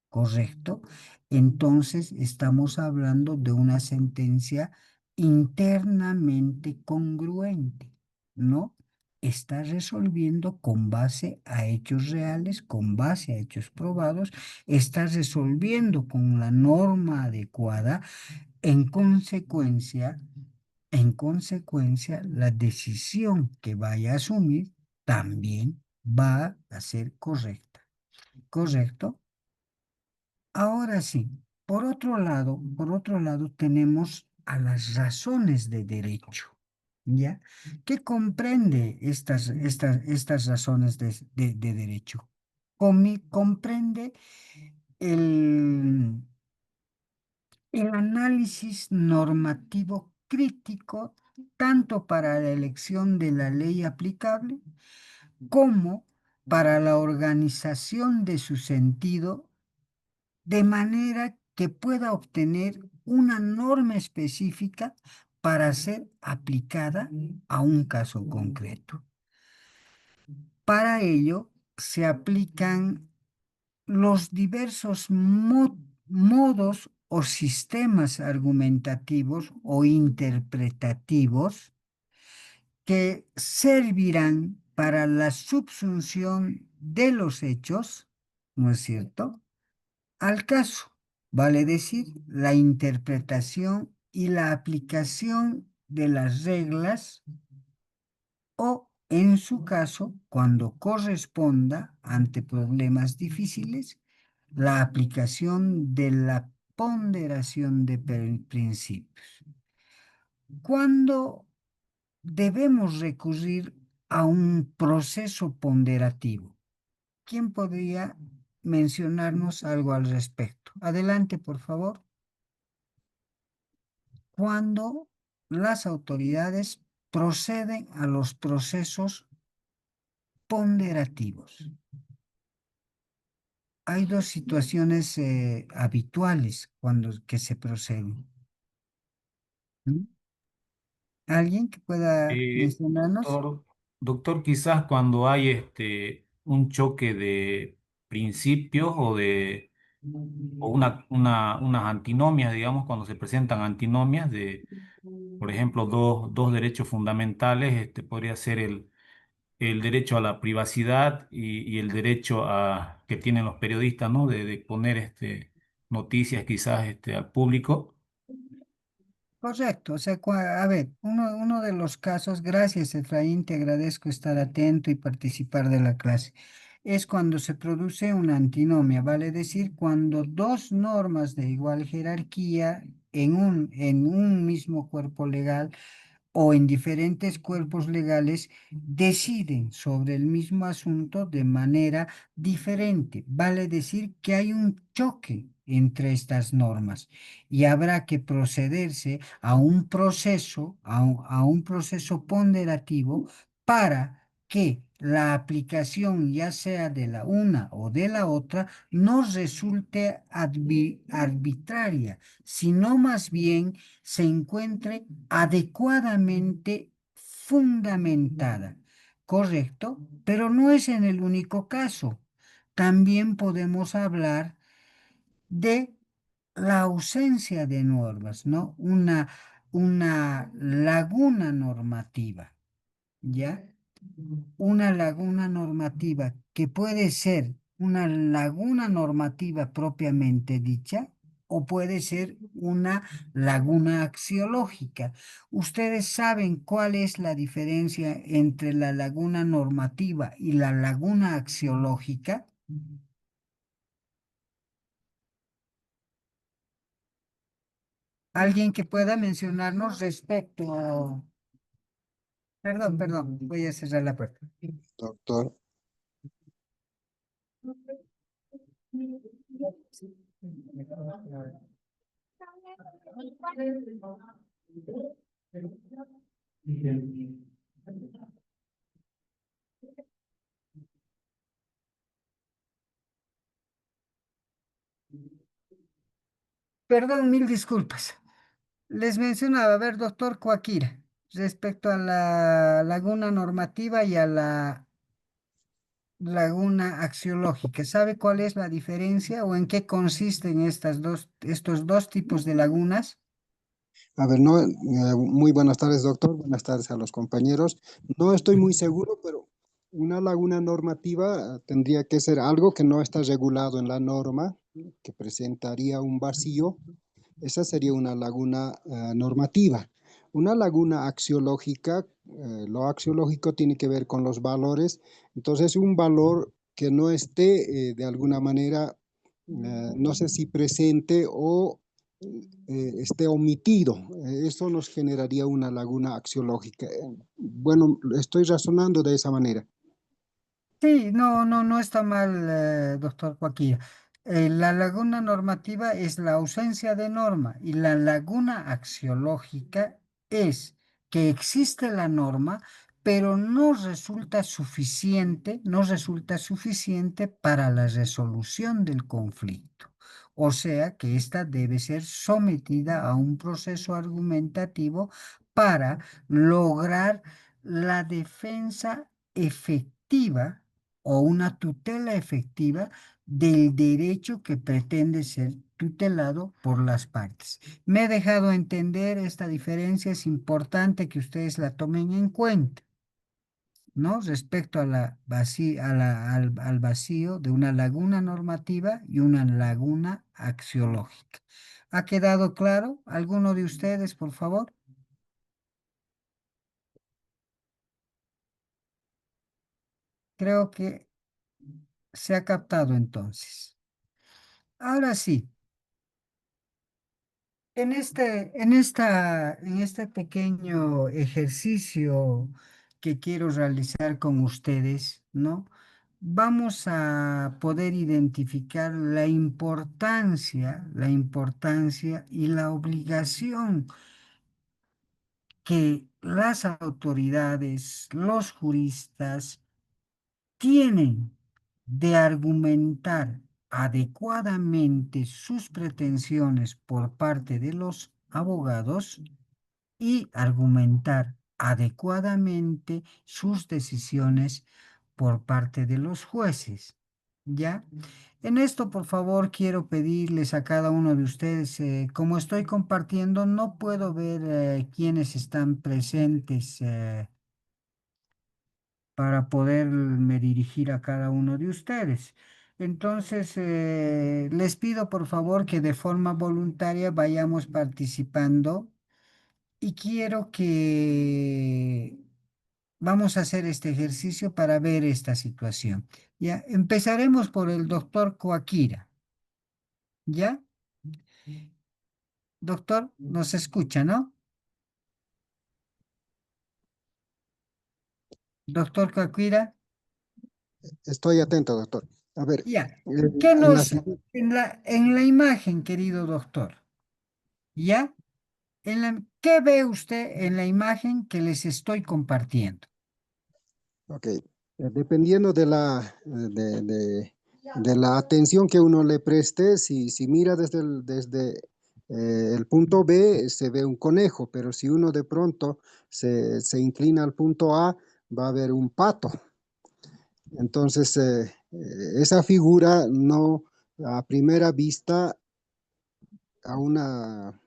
[SPEAKER 1] ¿Correcto? Entonces estamos hablando de una sentencia internamente congruente, ¿no? Está resolviendo con base a hechos reales, con base a hechos probados, está resolviendo con la norma adecuada, en consecuencia, la decisión que vaya a asumir también va a ser correcta. ¿Correcto? Ahora sí, por otro lado tenemos a las razones de derecho, ¿ya? ¿Qué comprende estas razones de derecho? Comprende el, el análisis normativo crítico tanto para la elección de la ley aplicable como para la organización de su sentido de manera que pueda obtener una norma específica para ser aplicada a un caso concreto. Para ello se aplican los diversos modos o sistemas argumentativos o interpretativos que servirán para la subsunción de los hechos, ¿no es cierto?, al caso, vale decir, la interpretación y la aplicación de las reglas o, en su caso, cuando corresponda ante problemas difíciles, la aplicación de la ponderación de principios. Cuando debemos recurrir a un proceso ponderativo, ¿quién podría mencionarnos algo al respecto? Adelante, por favor. Cuando las autoridades proceden a los procesos ponderativos. Hay dos situaciones habituales cuando que se proceden. ¿Mm? ¿Alguien que pueda mencionarnos?
[SPEAKER 4] Doctor, quizás cuando hay un choque de principios o unas antinomias, digamos, cuando se presentan antinomias de, por ejemplo, dos derechos fundamentales, podría ser el derecho a la privacidad y el derecho que tienen los periodistas, ¿no? De poner noticias quizás al público.
[SPEAKER 1] Correcto, o sea, a ver, uno de los casos, gracias Efraín, te agradezco estar atento y participar de la clase, es cuando se produce una antinomia, vale decir, cuando dos normas de igual jerarquía en un mismo cuerpo legal o en diferentes cuerpos legales deciden sobre el mismo asunto de manera diferente. Vale decir que hay un choque entre estas normas y habrá que procederse a un proceso, a un proceso ponderativo para que la aplicación, ya sea de la una o de la otra, no resulte arbitraria, sino más bien se encuentre adecuadamente fundamentada. Correcto, pero no es en el único caso. También podemos hablar de la ausencia de normas, ¿no? Una laguna normativa, ¿ya? Una laguna normativa que puede ser una laguna normativa propiamente dicha o puede ser una laguna axiológica. ¿Ustedes saben cuál es la diferencia entre la laguna normativa y la laguna axiológica? ¿Alguien que pueda mencionarnos respecto? Perdón, perdón, voy a cerrar la puerta.
[SPEAKER 6] Doctor,
[SPEAKER 1] Perdón, mil disculpas. Les mencionaba, a ver, doctor Coaquira, respecto a la laguna normativa y a la laguna axiológica, ¿sabe cuál es la diferencia o en qué consisten estos dos tipos de lagunas?
[SPEAKER 6] a ver, no, muy buenas tardes, doctor. Buenas tardes a los compañeros. No estoy muy seguro, pero una laguna normativa tendría que ser algo que no está regulado en la norma, que presentaría un vacío. Esa sería una laguna normativa. Una laguna axiológica, lo axiológico tiene que ver con los valores. Entonces, un valor que no esté de alguna manera, no sé si presente o esté omitido. Esto nos generaría una laguna axiológica. Bueno, estoy razonando de esa manera.
[SPEAKER 1] Sí, no está mal, doctor Joaquín. La laguna normativa es la ausencia de norma y la laguna axiológica es que existe la norma, pero no resulta suficiente para la resolución del conflicto. O sea que ésta debe ser sometida a un proceso argumentativo para lograr la defensa efectiva o una tutela efectiva del derecho que pretende ser tutelado por las partes. Me he dejado entender esta diferencia, es importante que ustedes la tomen en cuenta, ¿no? Respecto a al vacío de una laguna normativa y una laguna axiológica. ¿Ha quedado claro? ¿Alguno de ustedes, por favor? Creo que se ha captado entonces. Ahora sí. En este pequeño ejercicio que quiero realizar con ustedes, ¿no? Vamos a poder identificar la importancia y la obligación que las autoridades, los juristas, tienen de argumentar adecuadamente sus pretensiones por parte de los abogados y argumentar adecuadamente sus decisiones por parte de los jueces. ¿Ya? En esto, por favor, quiero pedirles a cada uno de ustedes, como estoy compartiendo, no puedo ver quiénes están presentes. para poderme dirigir a cada uno de ustedes. Entonces, les pido por favor que de forma voluntaria vayamos participando y quiero que vamos a hacer este ejercicio para ver esta situación. Ya, empezaremos por el doctor Coaquira. ¿Ya? Doctor, nos escucha, ¿no? Doctor Coaquira.
[SPEAKER 6] Estoy atento, doctor. A ver,
[SPEAKER 1] Ya.
[SPEAKER 6] en,
[SPEAKER 1] ¿Qué
[SPEAKER 6] en la,
[SPEAKER 1] nos,
[SPEAKER 6] si-
[SPEAKER 1] en la imagen, querido doctor? ¿Ya? ¿Qué ve usted en la imagen que les estoy compartiendo?
[SPEAKER 6] ok, dependiendo de la atención que uno le preste, si mira desde el punto B, se ve un conejo, pero si uno de pronto se inclina al punto A, va a ver un pato. Entonces, esa figura no, a primera vista, a una,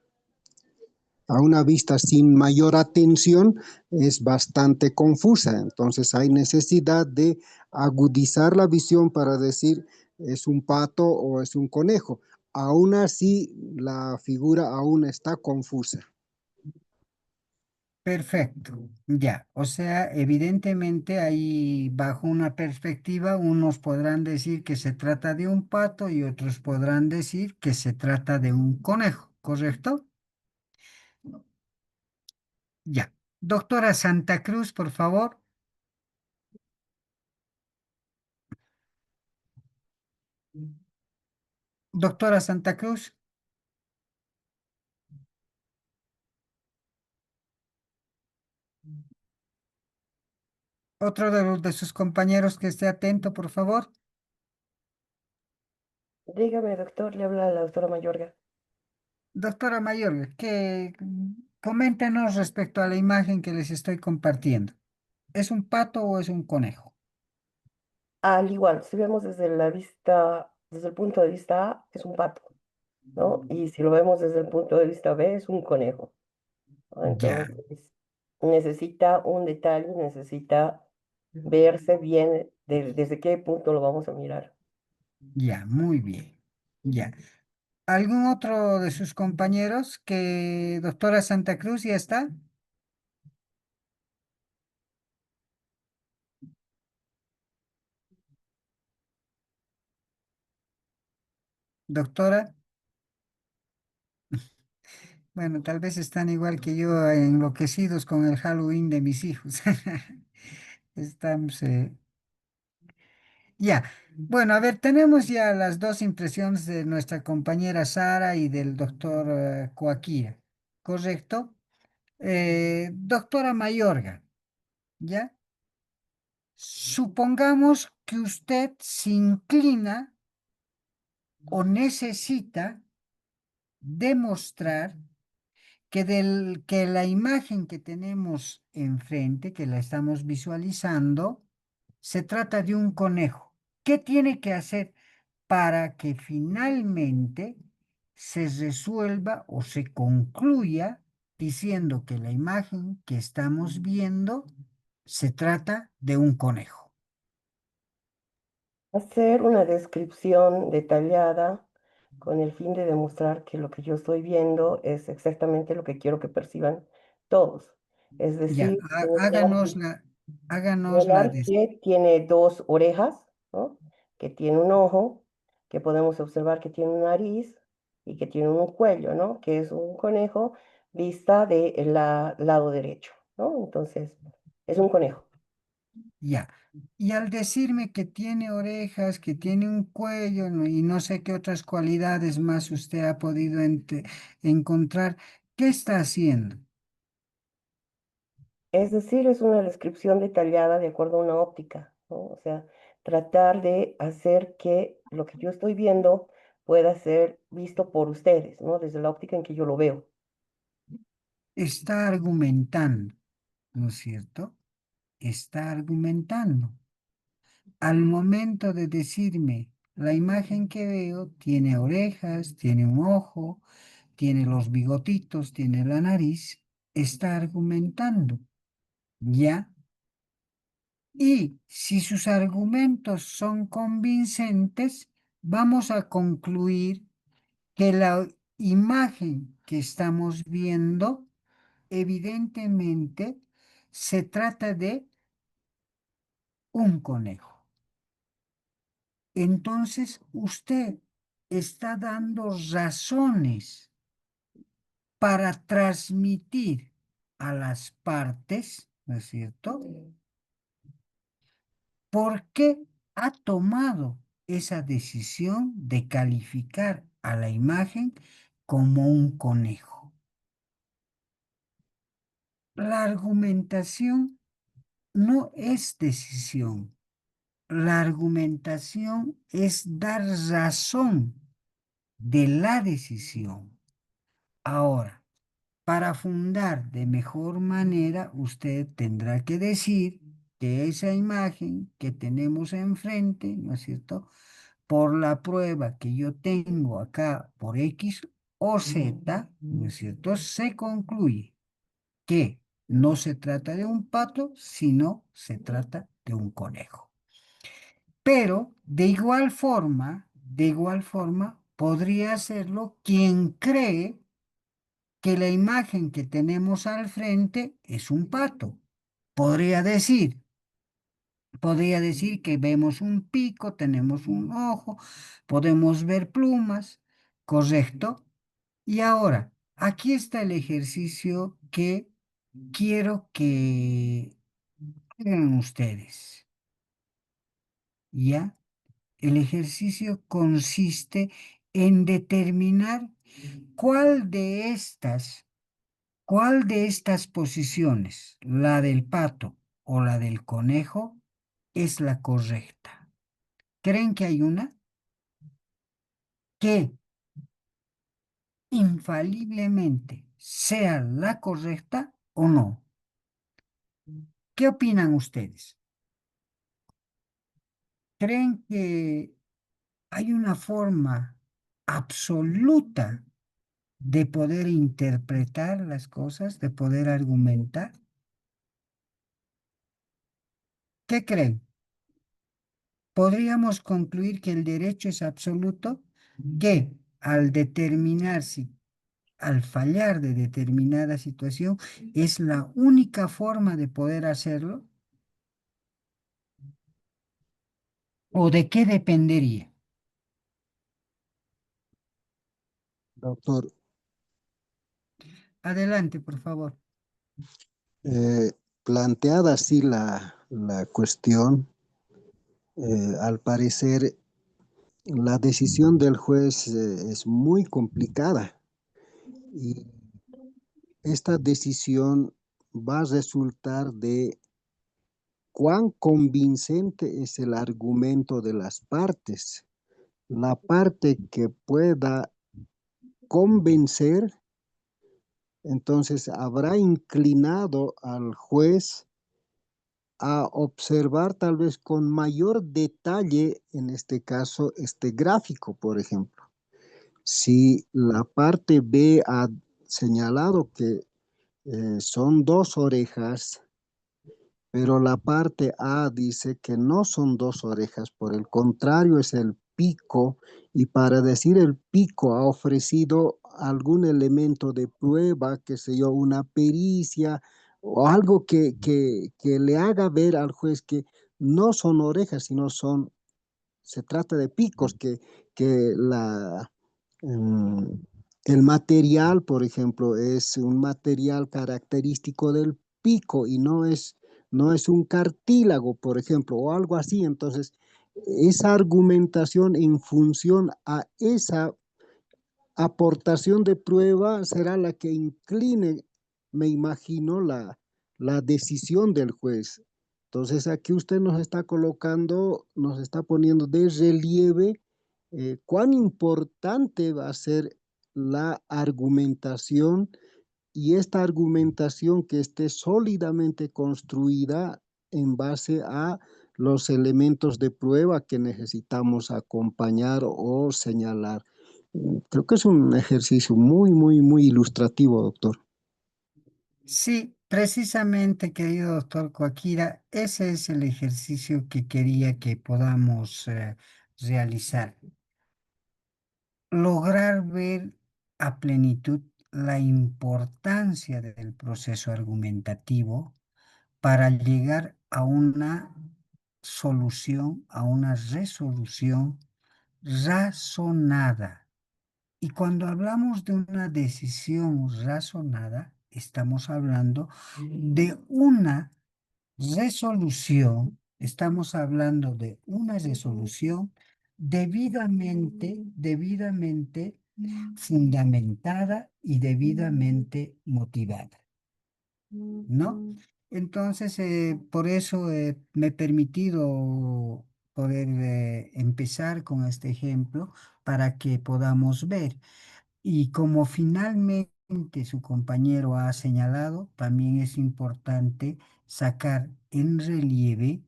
[SPEAKER 6] a una vista sin mayor atención, es bastante confusa. Entonces, hay necesidad de agudizar la visión para decir es un pato o es un conejo. Aún así, la figura aún está confusa.
[SPEAKER 1] Perfecto, ya. O sea, evidentemente ahí bajo una perspectiva, unos podrán decir que se trata de un pato y otros podrán decir que se trata de un conejo, ¿correcto? Ya. Doctora Santa Cruz, por favor. Doctora Santa Cruz, otro de sus compañeros que esté atento, por favor.
[SPEAKER 7] Dígame, doctor, le habla la doctora Mayorga.
[SPEAKER 1] Doctora Mayor, coméntenos respecto a la imagen que les estoy compartiendo. ¿Es un pato o es un conejo?
[SPEAKER 7] Al igual, si vemos desde la vista, desde el punto de vista A, es un pato, ¿no? Y si lo vemos desde el punto de vista B, es un conejo, ¿no?
[SPEAKER 1] Ya,
[SPEAKER 7] Entonces, necesita un detalle, necesita verse bien desde qué punto lo vamos a mirar.
[SPEAKER 1] ya, muy bien. Ya. ¿Algún otro de sus compañeros que doctora Santa Cruz ya está? Doctora, bueno, tal vez están igual que yo, enloquecidos con el Halloween de mis hijos. Estamos, ya. Bueno, a ver, tenemos ya las dos impresiones de nuestra compañera Sara y del doctor Coaquia, ¿correcto? Doctora Mayorga, ¿ya? Supongamos que usted se inclina o necesita demostrar que la imagen que tenemos enfrente, que la estamos visualizando, se trata de un conejo. ¿Qué tiene que hacer para que finalmente se resuelva o se concluya diciendo que la imagen que estamos viendo se trata de un conejo?
[SPEAKER 7] Hacer una descripción detallada con el fin de demostrar que lo que yo estoy viendo es exactamente lo que quiero que perciban todos. Es
[SPEAKER 1] Ya,
[SPEAKER 7] decir,
[SPEAKER 1] háganos la
[SPEAKER 7] señalar que tiene dos orejas, ¿no? Que tiene un ojo, que podemos observar que tiene una nariz y que tiene un cuello, ¿no? Que es un conejo vista del lado derecho, ¿no? Entonces, es un conejo.
[SPEAKER 1] ya. Y al decirme que tiene orejas, que tiene un cuello, y no sé qué otras cualidades más usted ha podido encontrar, ¿qué está haciendo?
[SPEAKER 7] Es decir, es una descripción detallada de acuerdo a una óptica, ¿no? O sea, tratar de hacer que lo que yo estoy viendo pueda ser visto por ustedes, ¿no? Desde la óptica en que yo lo veo.
[SPEAKER 1] Está argumentando, ¿no es cierto? Está argumentando. Al momento de decirme, la imagen que veo tiene orejas, tiene un ojo, tiene los bigotitos, tiene la nariz, está argumentando. ¿Ya? Y si sus argumentos son convincentes, vamos a concluir que la imagen que estamos viendo, evidentemente, se trata de un conejo. Entonces, usted está dando razones para transmitir a las partes, ¿no es cierto? ¿Por qué ha tomado esa decisión de calificar a la imagen como un conejo? La argumentación no es decisión. La argumentación es dar razón de la decisión. Ahora, para fundar de mejor manera, usted tendrá que decir que esa imagen que tenemos enfrente, ¿no es cierto? Por la prueba que yo tengo acá por X o Z, ¿no es cierto? Se concluye que no se trata de un pato, sino se trata de un conejo. Pero de igual forma, podría hacerlo quien cree que la imagen que tenemos al frente es un pato. Podría decir, podría decir que vemos un pico, tenemos un ojo, podemos ver plumas, ¿correcto? Y ahora, aquí está el ejercicio que quiero que hagan ustedes, ¿ya? El ejercicio consiste en determinar cuál de estas ¿cuál de estas posiciones, la del pato o la del conejo, es la correcta? ¿Creen que hay una que infaliblemente sea la correcta o no? ¿Qué opinan ustedes? ¿Creen que hay una forma absoluta de poder interpretar las cosas, de poder argumentar? ¿Qué creen? Podríamos concluir que el derecho es absoluto, que al determinar si, al fallar de determinada situación, es la única forma de poder hacerlo, o de qué dependería.
[SPEAKER 6] Doctor,
[SPEAKER 1] Adelante, por favor.
[SPEAKER 6] eh, planteada así la cuestión, al parecer la decisión del juez es muy complicada y esta decisión va a resultar de cuán convincente es el argumento de las partes. La parte que pueda convencer, entonces habrá inclinado al juez a observar tal vez con mayor detalle, en este caso, este gráfico, por ejemplo. Si la parte B ha señalado que son dos orejas, pero la parte A dice que no son dos orejas, por el contrario es el pico, y para decir el pico ha ofrecido algún elemento de prueba, qué sé yo, una pericia o algo que le haga ver al juez que no son orejas, sino son, se trata de picos, que mm, el material, por ejemplo, es un material característico del pico y no es un cartílago, por ejemplo, o algo así. Entonces, esa argumentación en función a esa aportación de prueba será la que incline, me imagino, la decisión del juez. Entonces, aquí usted nos está colocando, nos está poniendo de relieve cuán importante va a ser la argumentación y esta argumentación que esté sólidamente construida en base a los elementos de prueba que necesitamos acompañar o señalar. Creo que es un ejercicio muy, muy, muy ilustrativo, doctor.
[SPEAKER 1] Sí, Precisamente, querido doctor Coaquira, ese es el ejercicio que quería que podamos realizar. Lograr ver a plenitud la importancia del proceso argumentativo para llegar a una solución, a una resolución razonada. Y cuando hablamos de una decisión razonada, estamos hablando de una resolución, estamos hablando de una resolución debidamente fundamentada y debidamente motivada, ¿no? Entonces, por eso me he permitido poder empezar con este ejemplo para que podamos ver. Y como finalmente su compañero ha señalado, también es importante sacar en relieve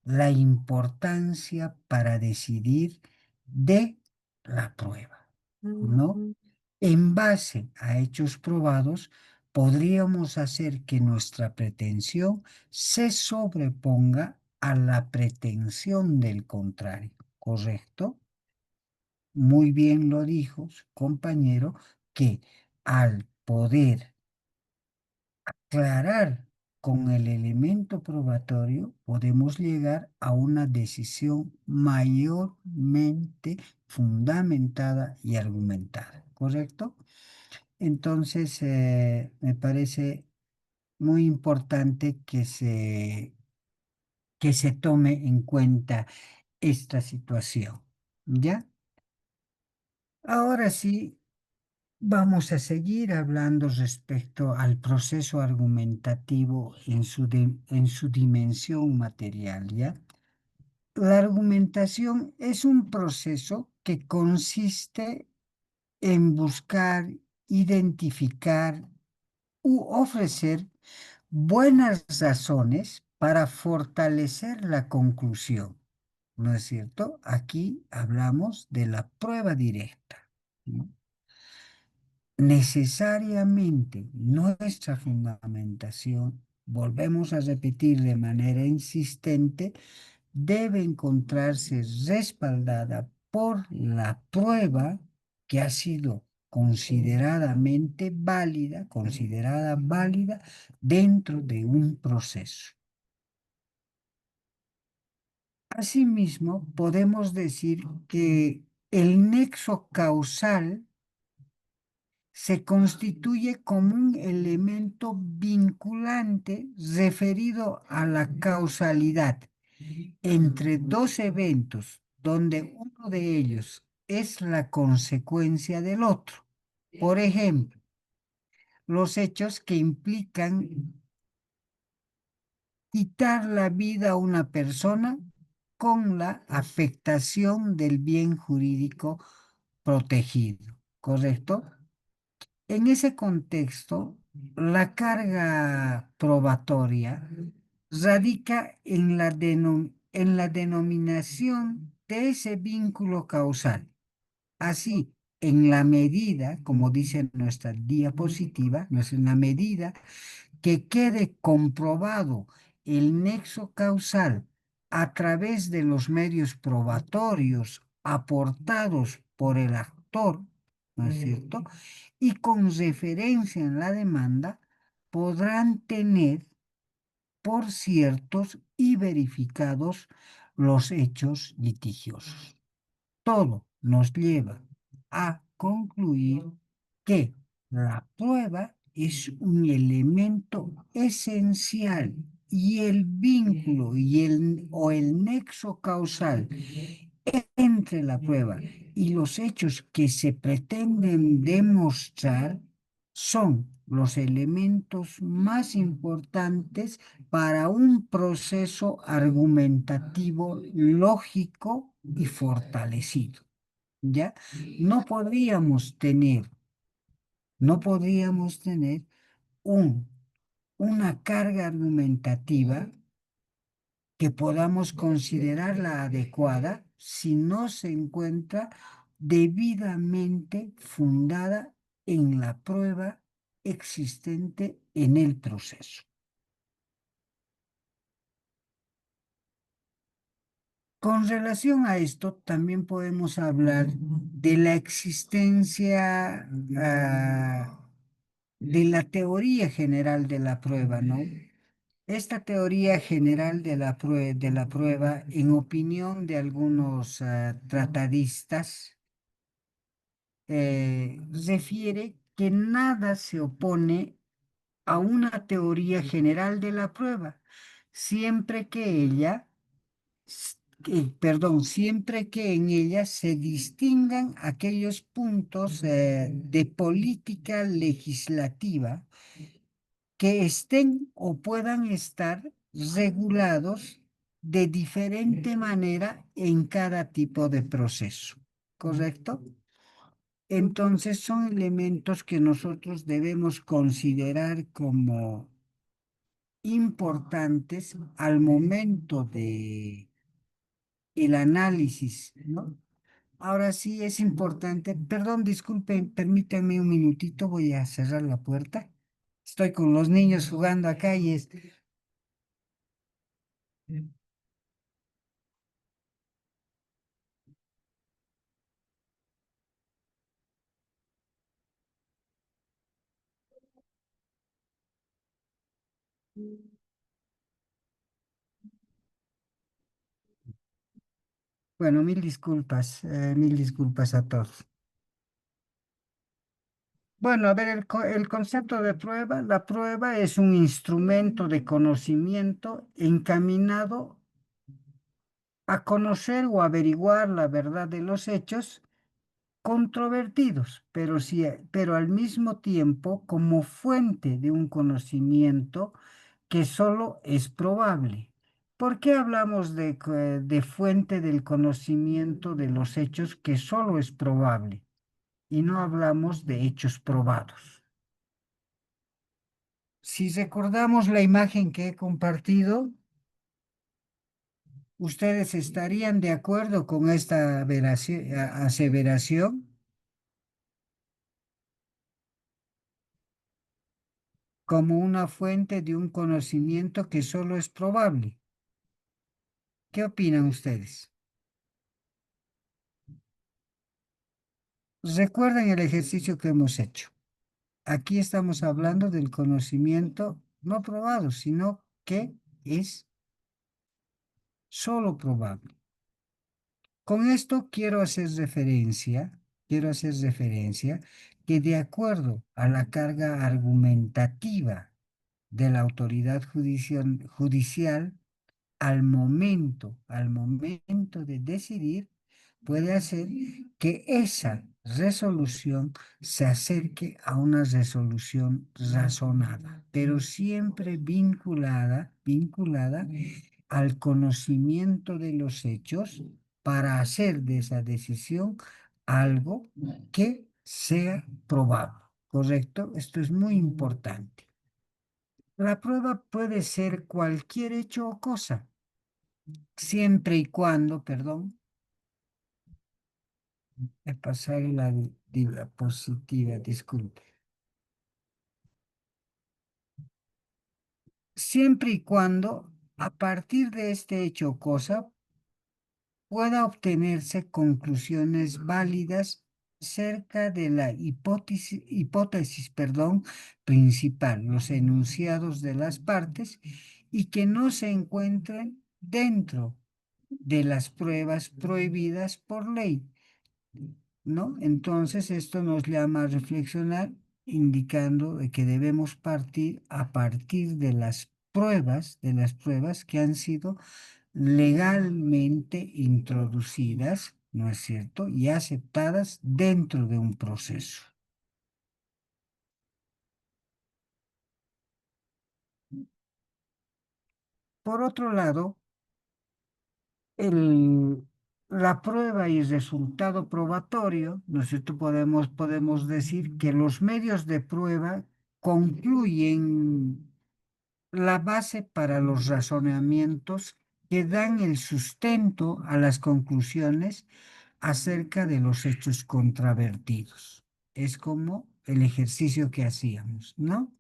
[SPEAKER 1] la importancia para decidir de la prueba, ¿no? En base a hechos probados, podríamos hacer que nuestra pretensión se sobreponga a la pretensión del contrario, ¿correcto? Muy bien lo dijo su compañero, que al poder aclarar con el elemento probatorio, podemos llegar a una decisión mayormente fundamentada y argumentada, ¿correcto? Entonces, me parece muy importante que se tome en cuenta esta situación, ¿ya? Ahora sí, vamos a seguir hablando respecto al proceso argumentativo en su dimensión material, ¿ya? La argumentación es un proceso que consiste en buscar, identificar u ofrecer buenas razones para fortalecer la conclusión, ¿no es cierto? Aquí hablamos de la prueba directa, ¿no? Necesariamente nuestra fundamentación, volvemos a repetir de manera insistente, debe encontrarse respaldada por la prueba que ha sido considerada válida dentro de un proceso. Asimismo, podemos decir que el nexo causal se constituye como un elemento vinculante referido a la causalidad entre dos eventos donde uno de ellos es la consecuencia del otro. Por ejemplo, los hechos que implican quitar la vida a una persona con la afectación del bien jurídico protegido, ¿correcto? En ese contexto, la carga probatoria radica en la denominación de ese vínculo causal. Así, en la medida, como dice nuestra diapositiva, no es en la medida que quede comprobado el nexo causal a través de los medios probatorios aportados por el actor, ¿no es cierto? Y con referencia en la demanda, podrán tener por ciertos y verificados los hechos litigiosos. Todo nos lleva a concluir que la prueba es un elemento esencial y el vínculo o el nexo causal entre la prueba y los hechos que se pretenden demostrar son los elementos más importantes para un proceso argumentativo lógico y fortalecido, ¿ya? No podríamos tener, no podríamos tener un, una carga argumentativa que podamos considerarla adecuada si no se encuentra debidamente fundada en la prueba existente en el proceso. Con relación a esto, también podemos hablar de la existencia de la teoría general de la prueba, ¿no? Esta teoría general de la prueba, en opinión de algunos tratadistas, refiere que nada se opone a una teoría general de la prueba, siempre que ella, siempre que en ella se distingan aquellos puntos de política legislativa que estén o puedan estar regulados de diferente manera en cada tipo de proceso, ¿correcto? Entonces son elementos que nosotros debemos considerar como importantes al momento de el análisis, ¿no? Ahora sí es importante, perdón, disculpen, permítanme un minutito, voy a cerrar la puerta. Estoy con los niños jugando acá y bueno, mil disculpas a todos. Bueno, a ver, el concepto de prueba, la prueba es un instrumento de conocimiento encaminado a conocer o averiguar la verdad de los hechos controvertidos, pero, sí, pero al mismo tiempo como fuente de un conocimiento que solo es probable. ¿Por qué hablamos de fuente del conocimiento de los hechos que solo es probable y no hablamos de hechos probados? Si recordamos la imagen que he compartido, ¿ustedes estarían de acuerdo con esta aseveración como una fuente de un conocimiento que solo es probable? ¿Qué opinan ustedes? Recuerden el ejercicio que hemos hecho. Aquí estamos hablando del conocimiento no probado, sino que es solo probable. Con esto quiero hacer referencia que de acuerdo a la carga argumentativa de la autoridad judicial, al momento de decidir, puede hacer que esa resolución se acerque a una resolución razonada, pero siempre vinculada al conocimiento de los hechos para hacer de esa decisión algo que sea probable, ¿correcto? Esto es muy importante. La prueba puede ser cualquier hecho o cosa, siempre y cuando, perdón, he pasado la diapositiva, disculpe. Siempre y cuando, a partir de este hecho o cosa, pueda obtenerse conclusiones válidas cerca de la hipótesis, principal, los enunciados de las partes, y que no se encuentren dentro de las pruebas prohibidas por ley, ¿no? Entonces, esto nos llama a reflexionar, indicando de que debemos partir a partir de las pruebas que han sido legalmente introducidas, ¿no es cierto? Y aceptadas dentro de un proceso. Por otro lado, el, la prueba y resultado probatorio, ¿no es cierto? Podemos decir que los medios de prueba concluyen la base para los razonamientos que dan el sustento a las conclusiones acerca de los hechos controvertidos. Es como el ejercicio que hacíamos, ¿no?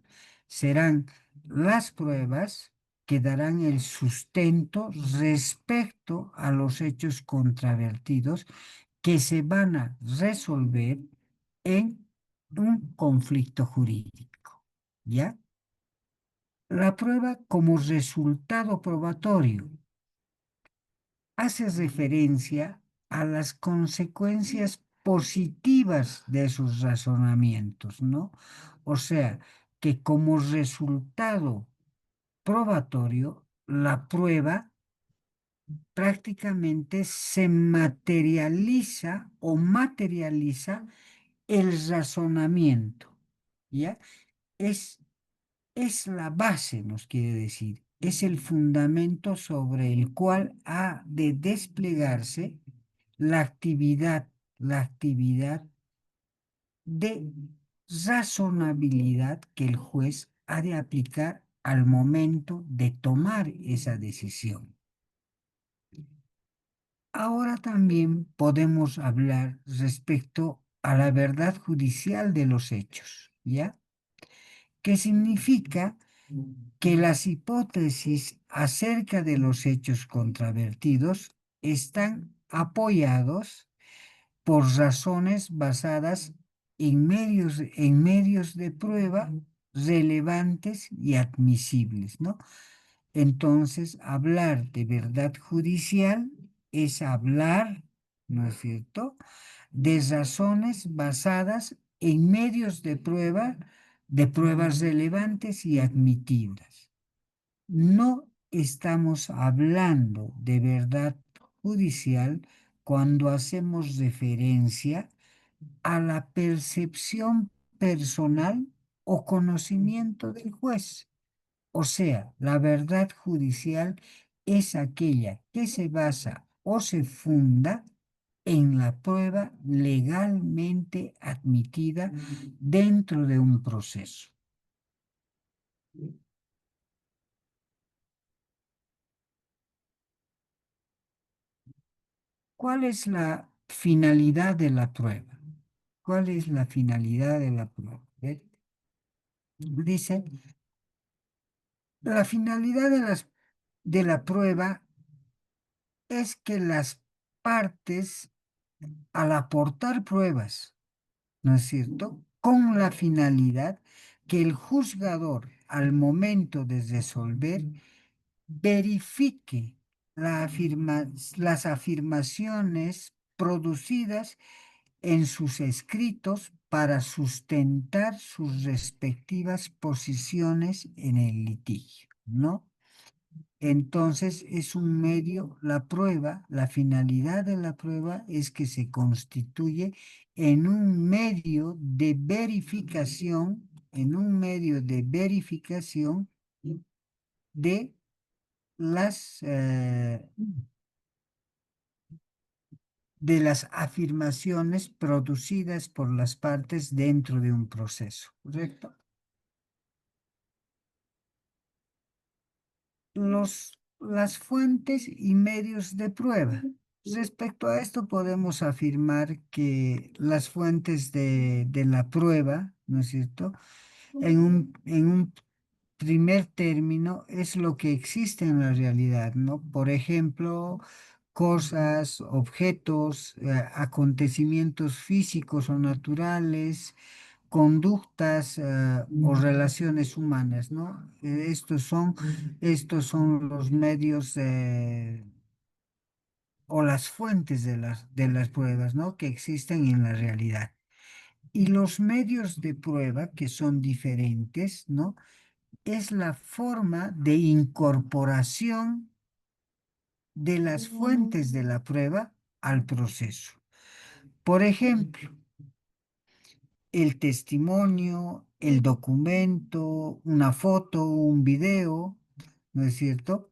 [SPEAKER 1] Serán las pruebas que darán el sustento respecto a los hechos controvertidos que se van a resolver en un conflicto jurídico, ¿ya? La prueba como resultado probatorio hace referencia a las consecuencias positivas de esos razonamientos, ¿no? O sea, que como resultado probatorio, la prueba prácticamente se materializa o materializa el razonamiento, ¿ya? Es, es la base, nos quiere decir, es el fundamento sobre el cual ha de desplegarse la actividad de razonabilidad que el juez ha de aplicar al momento de tomar esa decisión. Ahora también podemos hablar respecto a la verdad judicial de los hechos, ¿ya? Que significa que las hipótesis acerca de los hechos controvertidos están apoyados por razones basadas en medios de prueba relevantes y admisibles, ¿no? Entonces, hablar de verdad judicial es hablar, ¿no es cierto?, de razones basadas en medios de pruebas relevantes y admitibles. No estamos hablando de verdad judicial cuando hacemos referencia a la percepción personal o conocimiento del juez. O sea, la verdad judicial es aquella que se basa o se funda en la prueba legalmente admitida dentro de un proceso. ¿Cuál es la finalidad de la prueba? ¿Cuál es la finalidad de la prueba? Dice, la finalidad de la prueba es que las partes, al aportar pruebas, ¿no es cierto?, con la finalidad que el juzgador, al momento de resolver, verifique las afirmaciones producidas en sus escritos para sustentar sus respectivas posiciones en el litigio, ¿no? Entonces es un medio, la prueba, la finalidad de la prueba es que se constituye en un medio de verificación, de las, eh, de las afirmaciones producidas por las partes dentro de un proceso, ¿correcto? Las fuentes y medios de prueba. Respecto a esto podemos afirmar que las fuentes de la prueba, ¿no es cierto?, en un primer término es lo que existe en la realidad, ¿no? Por ejemplo, cosas, objetos, acontecimientos físicos o naturales, conductas o relaciones humanas, ¿no? Estos son los medios o las fuentes de las pruebas, ¿no?, que existen en la realidad. Y los medios de prueba, que son diferentes, ¿no?, es la forma de incorporación de las fuentes de la prueba al proceso. Por ejemplo, el testimonio, el documento, una foto, un video, ¿no es cierto?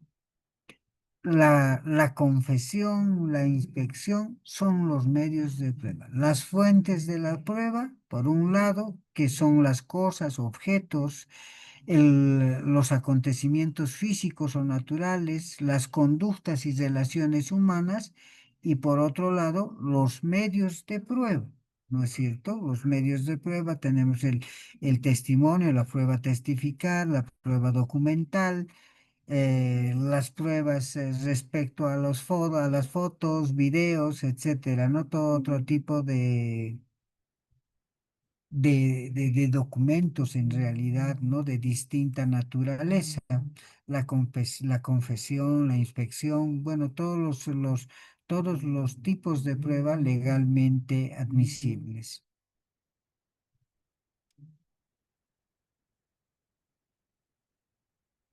[SPEAKER 1] La confesión, la inspección son los medios de prueba. Las fuentes de la prueba, por un lado, que son las cosas, objetos, los acontecimientos físicos o naturales, las conductas y relaciones humanas, y por otro lado, los medios de prueba, ¿no es cierto? Los medios de prueba, tenemos el testimonio, la prueba testificar, la prueba documental, las pruebas respecto a a las fotos, videos, etcétera, ¿no? Todo otro tipo de documentos en realidad, ¿no? De distinta naturaleza. La confesión, la inspección, bueno, todos los tipos de prueba legalmente admisibles.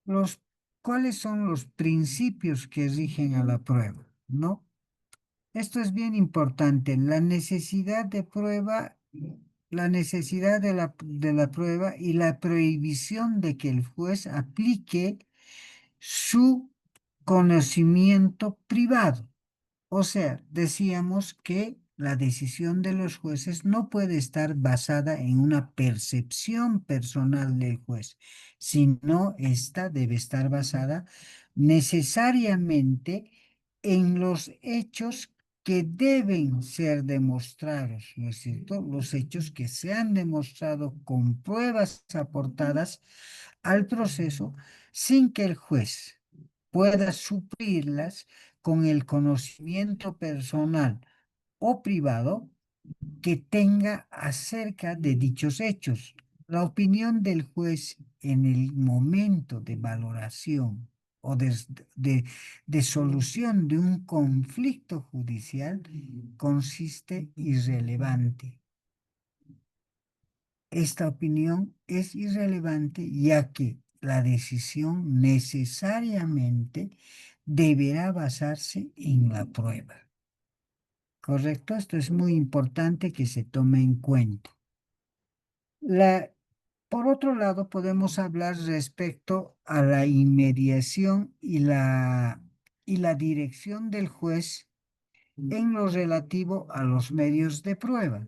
[SPEAKER 1] Los, ¿Cuáles son los principios que rigen a la prueba? ¿No? Esto es bien importante. La necesidad de prueba, la necesidad de la prueba y la prohibición de que el juez aplique su conocimiento privado. O sea, decíamos que la decisión de los jueces no puede estar basada en una percepción personal del juez, sino esta debe estar basada necesariamente en los hechos que deben ser demostrados, ¿no es cierto? Los hechos que se han demostrado con pruebas aportadas al proceso sin que el juez pueda suplirlas con el conocimiento personal o privado que tenga acerca de dichos hechos. La opinión del juez en el momento de valoración o de solución de un conflicto judicial consiste irrelevante. Esta opinión es irrelevante ya que la decisión necesariamente deberá basarse en la prueba. ¿Correcto? Esto es muy importante que se tome en cuenta. Por otro lado, podemos hablar respecto a la inmediación y la dirección del juez en lo relativo a los medios de prueba.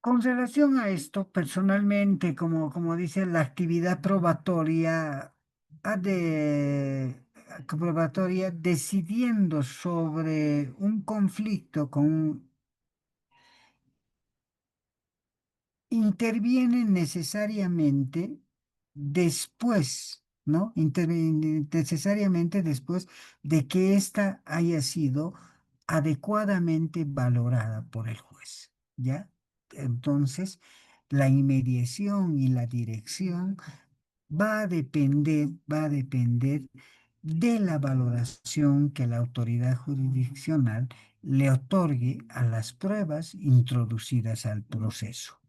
[SPEAKER 1] Con relación a esto, personalmente, como dice, la actividad probatoria, probatoria decidiendo sobre un conflicto interviene necesariamente después, ¿no? Interviene necesariamente después de que ésta haya sido adecuadamente valorada por el juez, ¿ya? Entonces, la inmediación y la dirección va a depender de la valoración que la autoridad jurisdiccional le otorgue a las pruebas introducidas al proceso.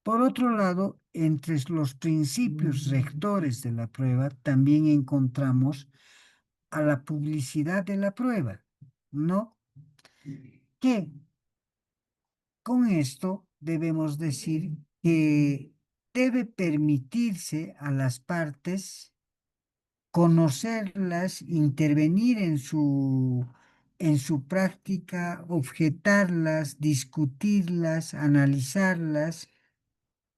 [SPEAKER 1] Por otro lado, entre los principios rectores de la prueba también encontramos a la publicidad de la prueba, ¿no? Que con esto debemos decir que debe permitirse a las partes conocerlas, intervenir en su práctica, objetarlas, discutirlas, analizarlas.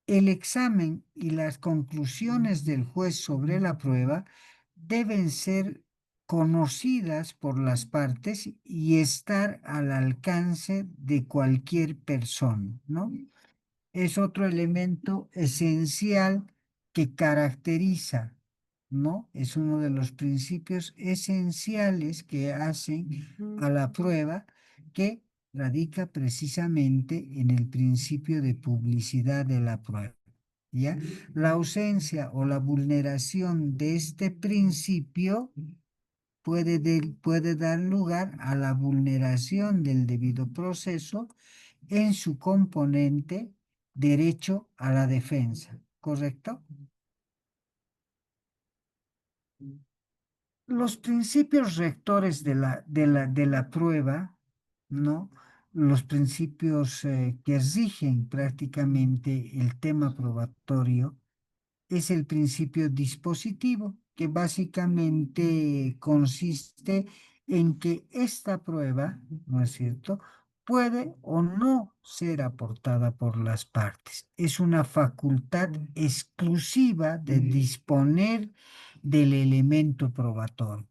[SPEAKER 1] El examen y las conclusiones del juez sobre la prueba deben ser conocidas por las partes y estar al alcance de cualquier persona, ¿no? Es otro elemento esencial que caracteriza, ¿no? Es uno de los principios esenciales que hacen a la prueba, que radica precisamente en el principio de publicidad de la prueba, ¿ya? La ausencia o la vulneración de este principio puede dar lugar a la vulneración del debido proceso en su componente derecho a la defensa, ¿correcto? Los principios rectores de la prueba, ¿no? Los principios que rigen prácticamente el tema probatorio es el principio dispositivo, que básicamente consiste en que esta prueba, ¿no es cierto?, puede o no ser aportada por las partes. Es una facultad exclusiva de disponer del elemento probatorio.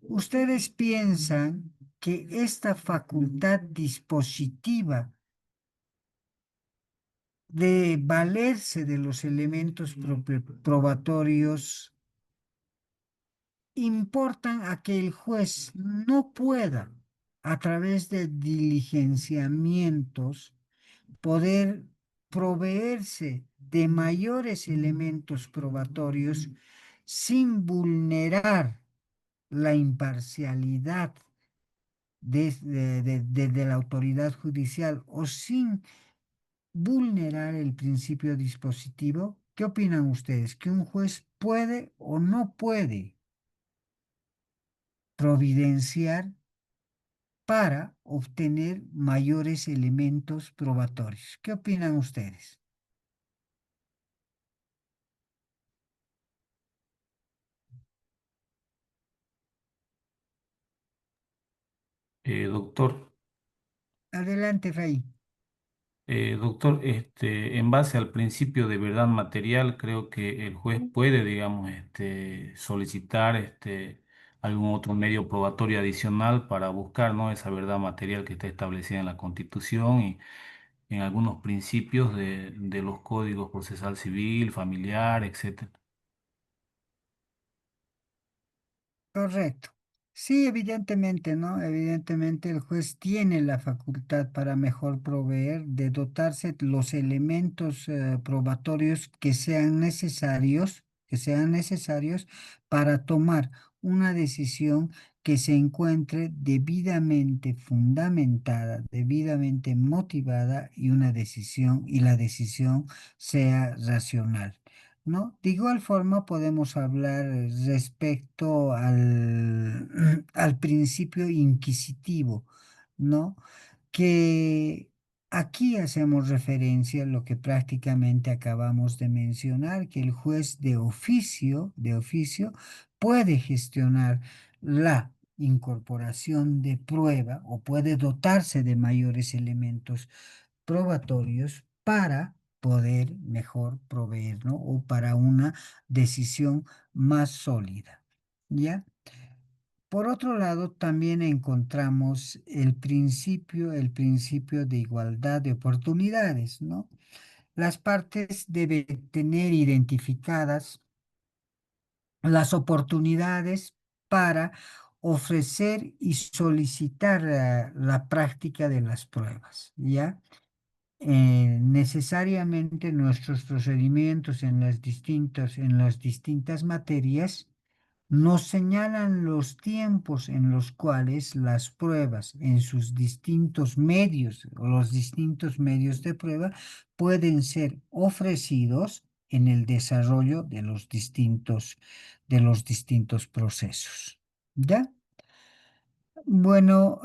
[SPEAKER 1] ¿Ustedes piensan que esta facultad dispositiva de valerse de los elementos probatorios importan a que el juez no pueda, a través de diligenciamientos, poder proveerse de mayores elementos probatorios sin vulnerar la imparcialidad de la autoridad judicial o sin vulnerar el principio dispositivo? ¿Qué opinan ustedes? ¿Que un juez puede o no puede providenciar para obtener mayores elementos probatorios? ¿Qué opinan ustedes?
[SPEAKER 4] Doctor.
[SPEAKER 1] Adelante, Ray.
[SPEAKER 4] Doctor, en base al principio de verdad material, creo que el juez puede, digamos, solicitar algún otro medio probatorio adicional para buscar, ¿no?, esa verdad material que está establecida en la Constitución y en algunos principios de los códigos procesal civil, familiar, etcétera.
[SPEAKER 1] Correcto. Sí, evidentemente, ¿no? Evidentemente el juez tiene la facultad para mejor proveer, de dotarse los elementos probatorios que sean necesarios para tomar una decisión que se encuentre debidamente fundamentada, debidamente motivada y la decisión sea racional, ¿no? De igual forma podemos hablar respecto al principio inquisitivo, ¿no? Que aquí hacemos referencia a lo que prácticamente acabamos de mencionar, que el juez de oficio puede gestionar la incorporación de prueba o puede dotarse de mayores elementos probatorios para poder mejor proveer, ¿no? O para una decisión más sólida, ¿ya? Por otro lado, también encontramos el principio de igualdad de oportunidades, ¿no? Las partes deben tener identificadas las oportunidades para ofrecer y solicitar la práctica de las pruebas, ¿ya? Necesariamente nuestros procedimientos en las distintas materias nos señalan los tiempos en los cuales las pruebas en sus distintos medios o los distintos medios de prueba pueden ser ofrecidos en el desarrollo de los distintos procesos. ¿Ya? Bueno,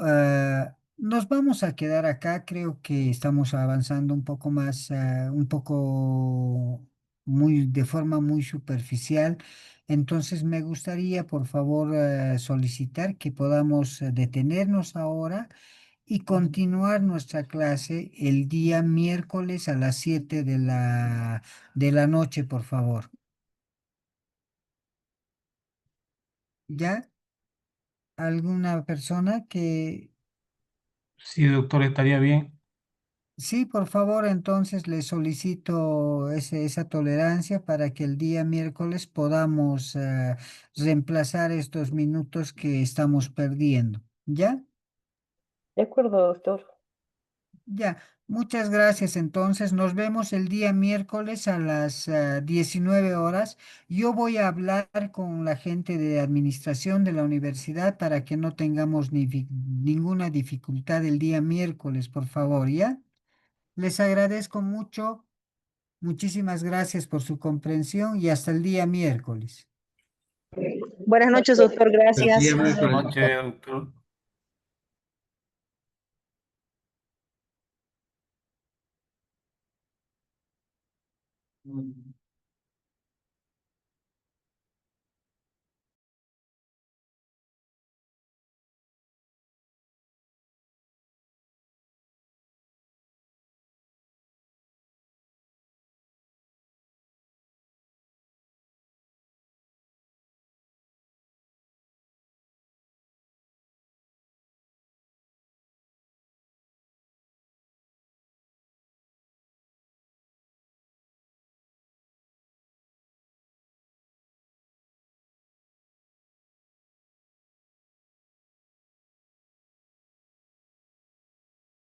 [SPEAKER 1] nos vamos a quedar acá. Creo que estamos avanzando un poco más, un poco de forma muy superficial. Entonces, me gustaría, por favor, solicitar que podamos detenernos ahora y continuar nuestra clase el día miércoles a las 7 de la noche, por favor. ¿Ya? ¿Alguna persona que...
[SPEAKER 4] Sí, doctor, estaría bien.
[SPEAKER 1] Sí, por favor, entonces le solicito esa tolerancia para que el día miércoles podamos reemplazar estos minutos que estamos perdiendo. ¿Ya?
[SPEAKER 7] De acuerdo, doctor.
[SPEAKER 1] Ya. Muchas gracias. Entonces, nos vemos el día miércoles a las 19 horas. Yo voy a hablar con la gente de administración de la universidad para que no tengamos ninguna dificultad el día miércoles, por favor, ¿ya? Les agradezco mucho. Muchísimas gracias por su comprensión y hasta el día miércoles.
[SPEAKER 3] Buenas noches, doctor.
[SPEAKER 8] El día
[SPEAKER 3] Gracias.
[SPEAKER 4] Buenas
[SPEAKER 8] miércoles.
[SPEAKER 4] noches, doctor.